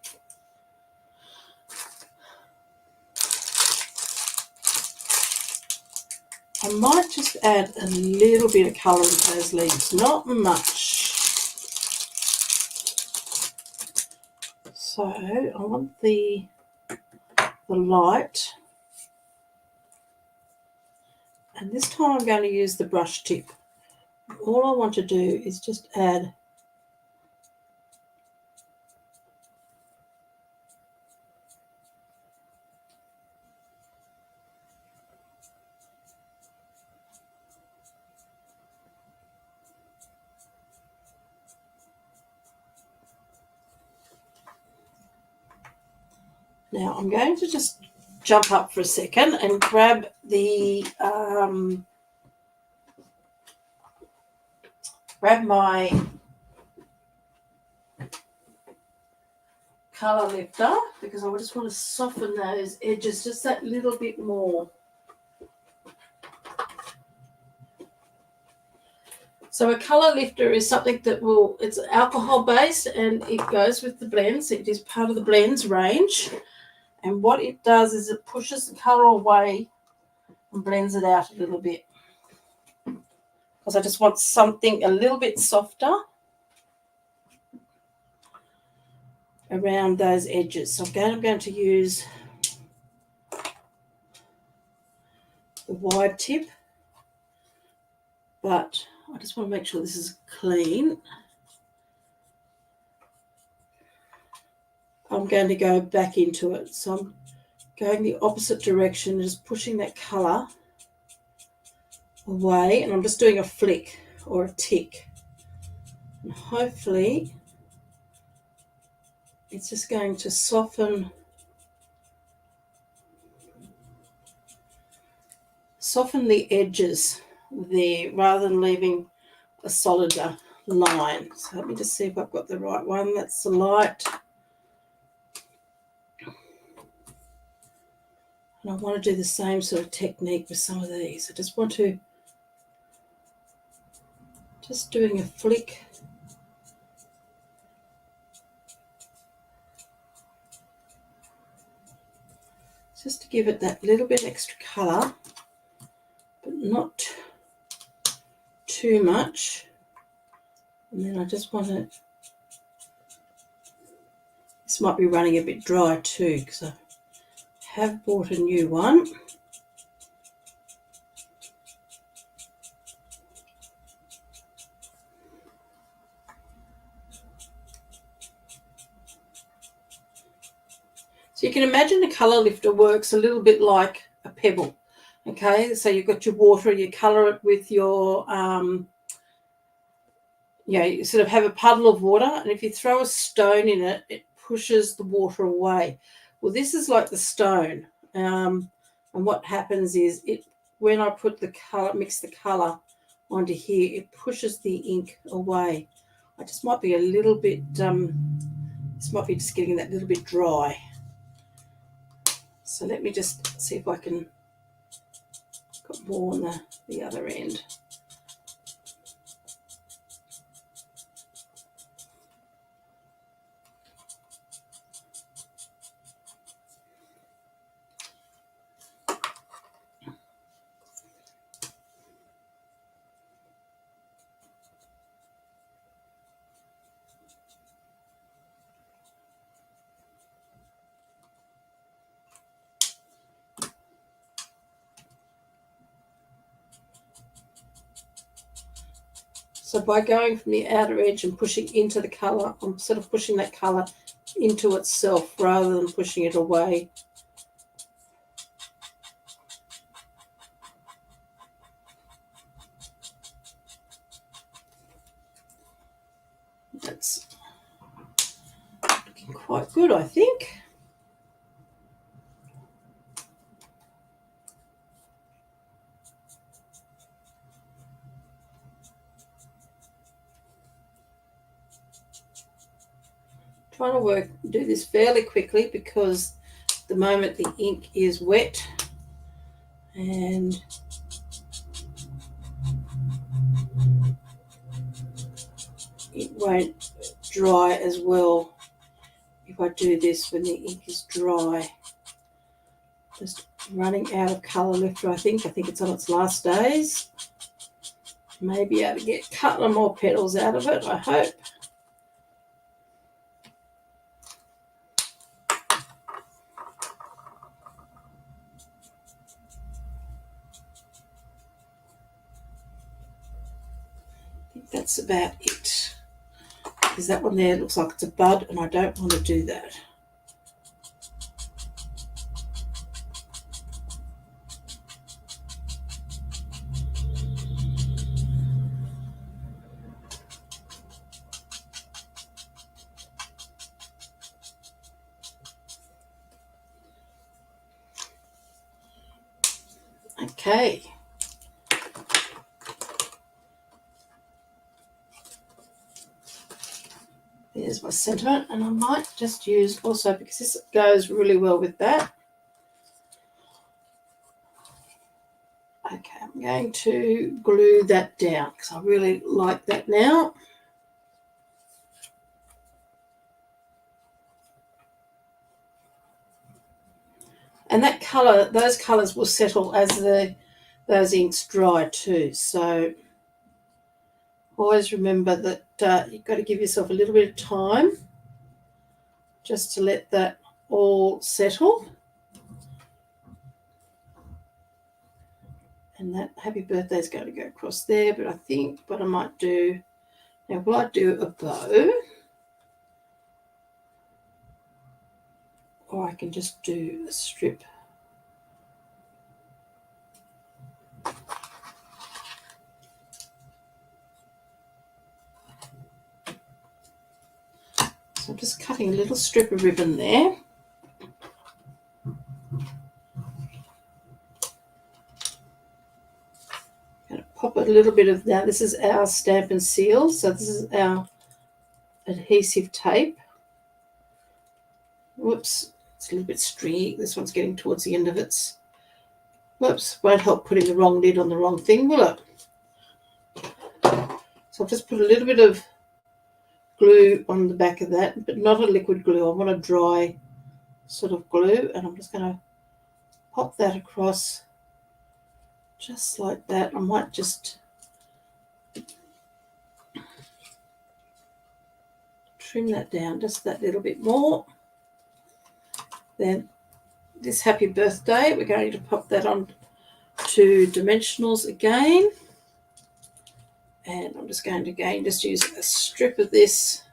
I might just add a little bit of colour into those leaves, not much. So I want the light, and this time I'm going to use the brush tip. All I want to do is just add now. I'm going to just jump up for a second and grab my colour lifter, because I just want to soften those edges just that little bit more. So a colour lifter is something that it's alcohol based, and it goes with the blends. It is part of the blends range, and what it does is it pushes the colour away and blends it out a little bit, because I just want something a little bit softer around those edges. So I'm going to use the wide tip, but I just want to make sure this is clean. I'm going to go back into it. So I'm going the opposite direction, just pushing that colour away, and I'm just doing a flick or a tick. And hopefully it's just going to soften the edges there rather than leaving a solider line. So let me just see if I've got the right one. That's the light. And I want to do the same sort of technique with some of these. I just want to just doing a flick. Just to give it that little bit extra colour, but not too much. And then I just want it, this might be running a bit dry too, because I have bought a new one. So you can imagine a colour lifter works a little bit like a pebble. Okay, so you've got your water, you colour it with your, you sort of have a puddle of water, and if you throw a stone in it, it pushes the water away. Well, this is like the stone, and what happens is when I put the colour, mix the colour onto here, it pushes the ink away. I just might be a little bit, this might be just getting that little bit dry. So let me just see if I can got more on the other end. So by going from the outer edge and pushing into the colour, I'm sort of pushing that colour into itself rather than pushing it away. it's looking quite good, I think. Trying to do this fairly quickly because at the moment the ink is wet and it won't dry as well if I do this when the ink is dry. Just running out of colour lifter, I think. I think it's on its last days. Maybe able to get a couple of more petals out of it, I hope. I think that's about it. Because that one there looks like it's a bud and I don't want to do that. Okay. There's my sentiment, and I might just use also, because this goes really well with that. Okay, I'm going to glue that down because I really like that now. And that colour, those colours will settle as those inks dry too. So always remember that you've got to give yourself a little bit of time just to let that all settle. And that happy birthday is going to go across there, but I think what I might do, now will I do a bow? Or I can just do a strip. So I'm just cutting a little strip of ribbon there. Going to pop a little bit of, now this is our stamp and seal, so this is our adhesive tape. Whoops, it's a little bit stringy. This one's getting towards the end of its. Whoops, won't help putting the wrong lid on the wrong thing, will it? So I'll just put a little bit of glue on the back of that, but not a liquid glue. I want a dry sort of glue, and I'm just going to pop that across just like that. I might just trim that down just that little bit more. Then this happy birthday, we're going to pop that on to dimensionals again. And I'm just going to again just use a strip of this.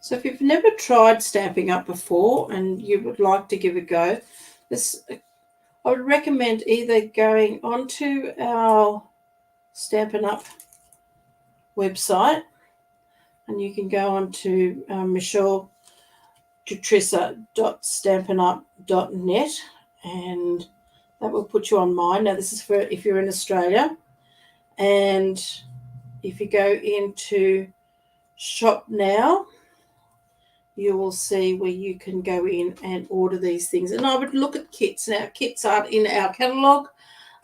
So if you've never tried Stampin' Up before and you would like to give a go, I would recommend either going onto our Stampin' Up website, and you can go on to michelletrissa.stampinup.net, and that will put you on mine. Now this is for if you're in Australia, and if you go into shop now, you will see where you can go in and order these things. And I would look at kits. Now kits aren't in our catalogue,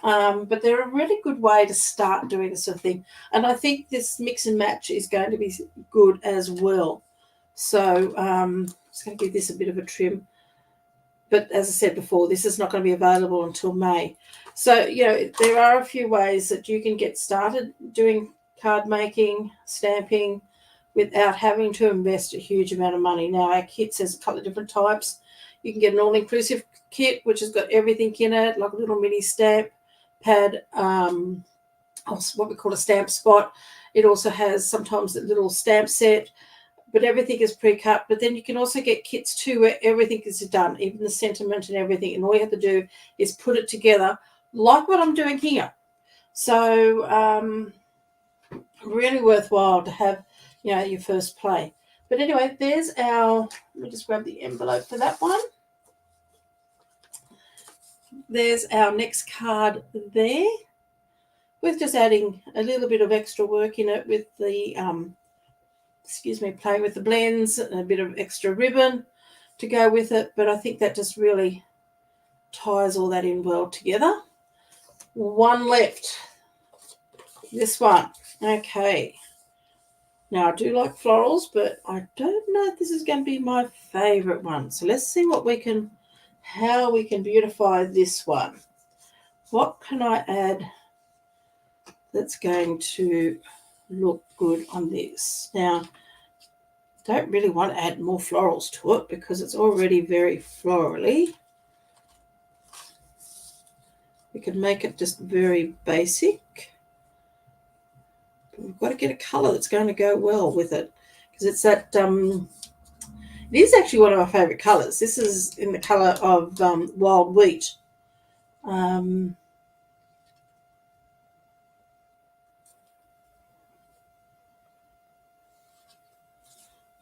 but they're a really good way to start doing this sort of thing. And I think this mix and match is going to be good as well. So I'm just going to give this a bit of a trim. But as I said before, this is not going to be available until May. So, there are a few ways that you can get started doing card making, stamping, without having to invest a huge amount of money. Now, our kits has a couple of different types. You can get an all-inclusive kit, which has got everything in it, like a little mini stamp pad, what we call a stamp spot. It also has sometimes a little stamp set, but everything is pre-cut. But then you can also get kits too where everything is done, even the sentiment and everything, and all you have to do is put it together like what I'm doing here. So really worthwhile to have, your first play. But anyway, there's our, let me just grab the envelope for that one. There's our next card there, with just adding a little bit of extra work in it with the, playing with the blends and a bit of extra ribbon to go with it. But I think that just really ties all that in well together. One left. This one. Okay. Now, I do like florals, but I don't know if this is going to be my favourite one. So let's see how we can beautify this one. What can I add that's going to look good on this? Now, don't really want to add more florals to it because it's already very florally. We can make it just very basic. But we've got to get a colour that's going to go well with it, because it's that, it is actually one of my favourite colours. This is in the colour of wild wheat.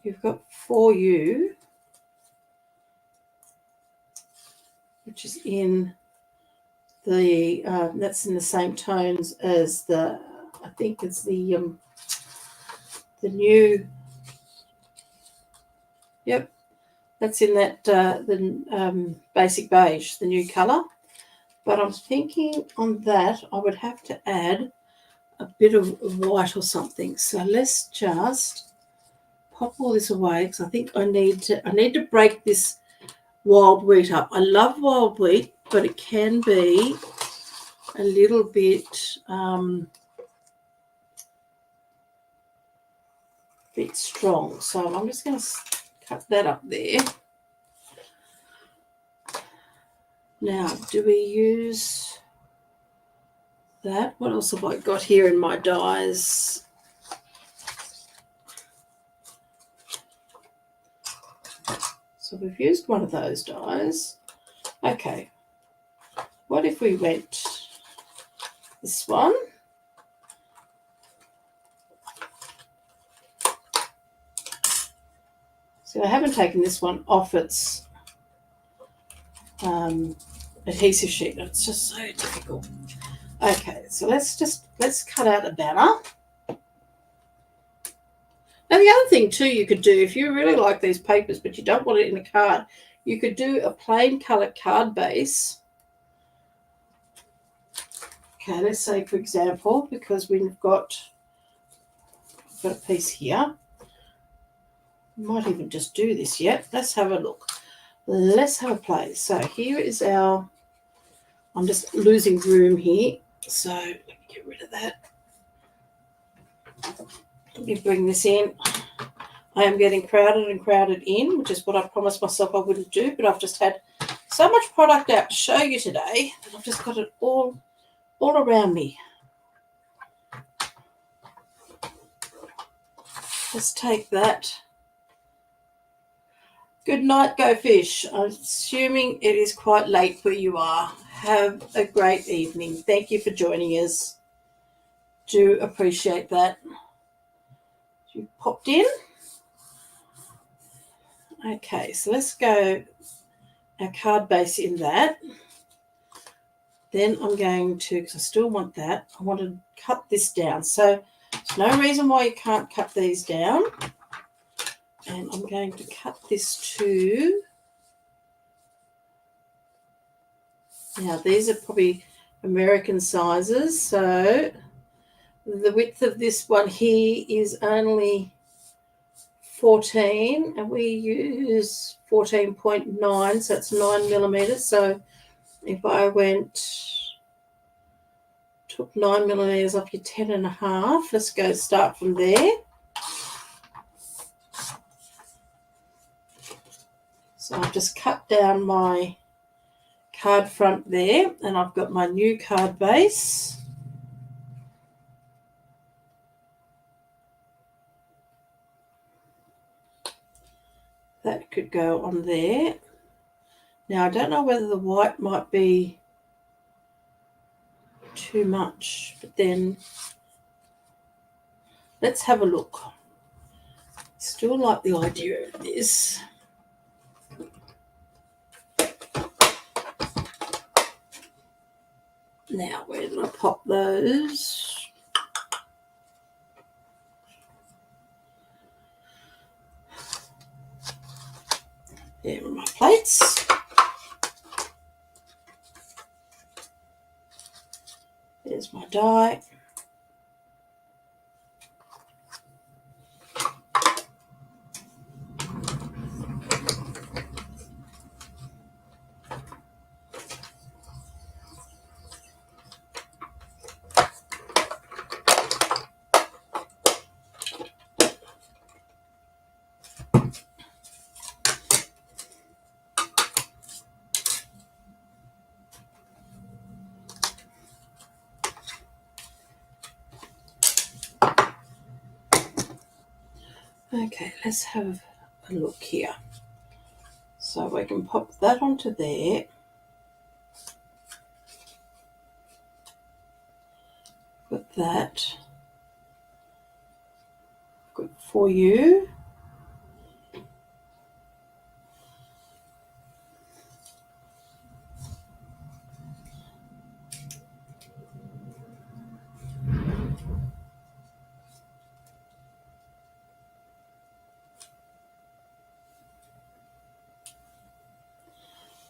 You've got For You, which is in the, that's in the same tones as the, I think it's the new, yep, that's in that, the basic beige, the new colour. But I'm thinking on that I would have to add a bit of white or something. So let's just pop all this away, because I think I need to break this wild wheat up. I love wild wheat, but it can be a little bit strong. So I'm just going to cut that up there. Now, do we use that? What else have I got here in my dyes? So we've used one of those dyes. Okay. What if we went this one? So I haven't taken this one off its adhesive sheet. It's just so difficult. Okay, so let's cut out a banner. Now, the other thing too you could do, if you really like these papers but you don't want it in a card, you could do a plain colour card base. Okay, let's say, for example, because we've got a piece here. We might even just do this yet. Let's have a look. Let's have a play. So here is our, I'm just losing room here. So let me get rid of that. Let me bring this in. I am getting crowded in, which is what I promised myself I wouldn't do, but I've just had so much product out to show you today that I've just got it all around me. Let's take that. Good night, Go Fish. I'm assuming it is quite late where you are. Have a great evening. Thank you for joining us. Do appreciate that. You popped in. Okay, so let's go our card base in that. Then I'm going to, because I still want that, I want to cut this down. So there's no reason why you can't cut these down. And I'm going to cut this to, now these are probably American sizes. So the width of this one here is only 14, and we use 14.9, so it's 9 millimeters. So if I took 9 millimeters off your 10.5, let's go start from there. So I've just cut down my card front there, and I've got my new card base. That could go on there. Now, I don't know whether the white might be too much, but then let's have a look. Still like the idea of this. Now, where did I pop those? There are my plates. There's my die. Okay, let's have a look here. So we can pop that onto there. Got that. Good for you.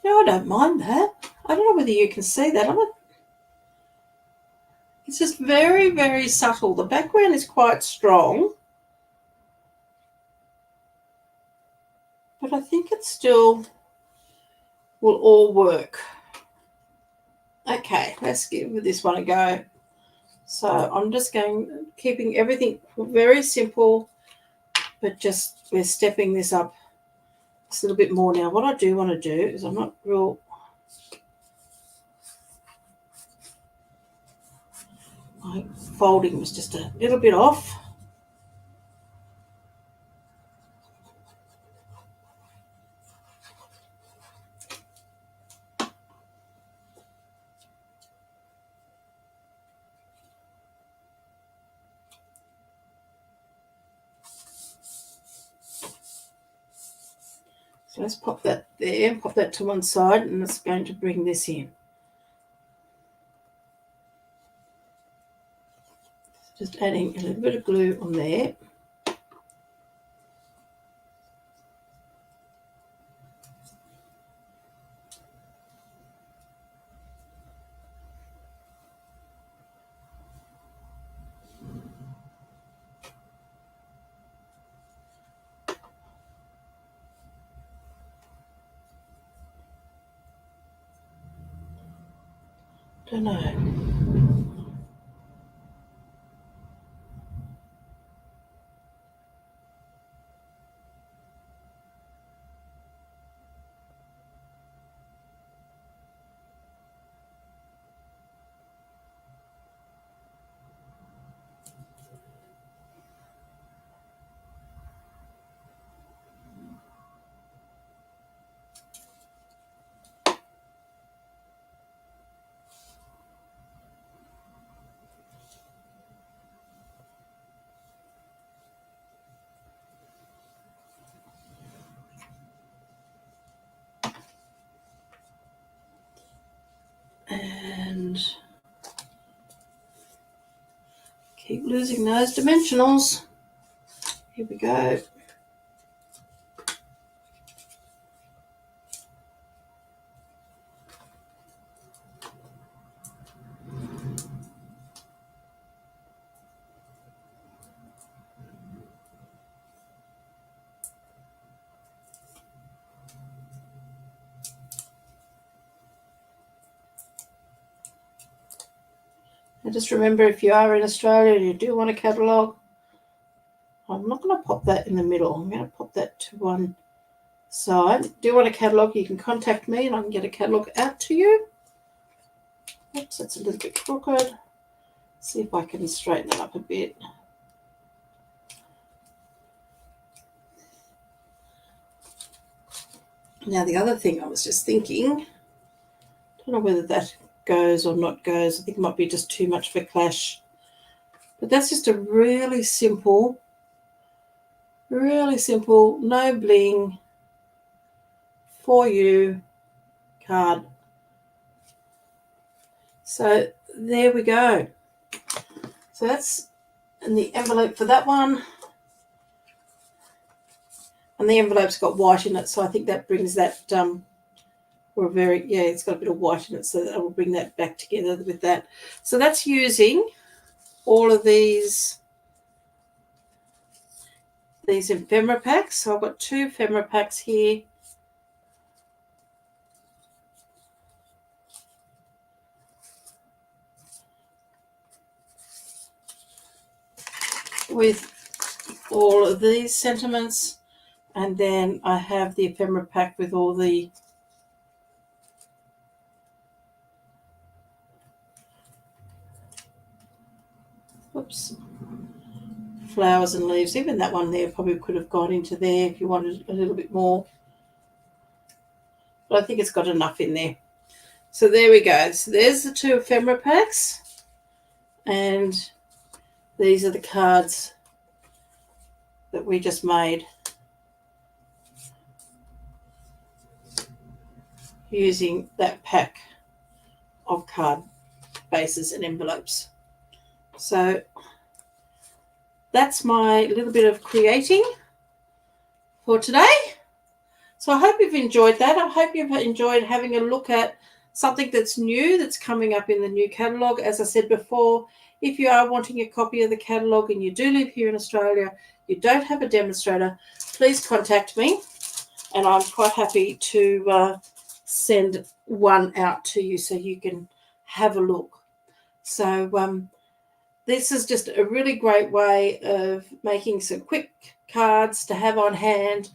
No, I don't mind that. I don't know whether you can see that. It's just very, very subtle. The background is quite strong, but I think it still will all work. Okay, let's give this one a go. So I'm just keeping everything very simple, but just we're stepping this up just a little bit more now. What I do want to do is I'm not real. My folding was just a little bit off. So let's pop that there, pop that to one side, and it's going to bring this in. Just adding a little bit of glue on there. Don't know. And keep losing those dimensionals. Here we go. And just remember, if you are in Australia and you do want a catalogue, I'm not going to pop that in the middle. I'm going to pop that to one side. Do you want a catalogue, you can contact me and I can get a catalogue out to you. Oops, that's a little bit crooked. See if I can straighten it up a bit. Now, the other thing I was just thinking, I don't know whether that goes or not goes. I think it might be just too much for clash. But that's just a really simple, no bling for you card. So there we go. So that's in the envelope for that one. And the envelope's got white in it, so I think that brings that, it's got a bit of white in it, so that will bring that back together with that. So that's using all of these ephemera packs. So I've got 2 ephemera packs here. With all of these sentiments, and then I have the ephemera pack with all the flowers and leaves. Even that one there probably could have gone into there if you wanted a little bit more, but I think it's got enough in there. So there we go. So there's the 2 ephemera packs, and these are the cards that we just made using that pack of card bases and envelopes. So that's my little bit of creating for today. So I hope you've enjoyed that. I hope you've enjoyed having a look at something that's new, that's coming up in the new catalogue. As I said before, if you are wanting a copy of the catalogue and you do live here in Australia, you don't have a demonstrator, please contact me, and I'm quite happy to send one out to you so you can have a look. So this is just a really great way of making some quick cards to have on hand.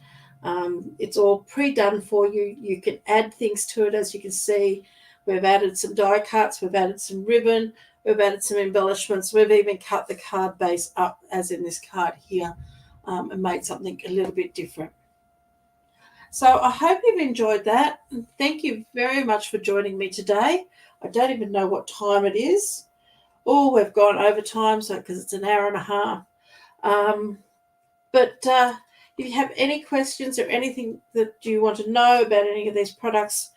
It's all pre-done for you. You can add things to it. As you can see, we've added some die cuts, we've added some ribbon, we've added some embellishments, we've even cut the card base up, as in this card here, and made something a little bit different. So I hope you've enjoyed that. Thank you very much for joining me today. I don't even know what time it is. Oh, we've gone over time, so because it's an hour and a half. But if you have any questions or anything that you want to know about any of these products,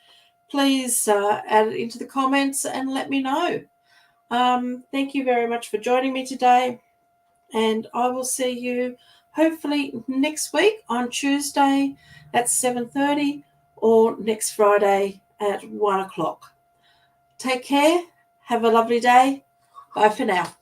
please add it into the comments and let me know. Thank you very much for joining me today, and I will see you hopefully next week on Tuesday at 7:30 or next Friday at 1 o'clock. Take care. Have a lovely day. Bye for now.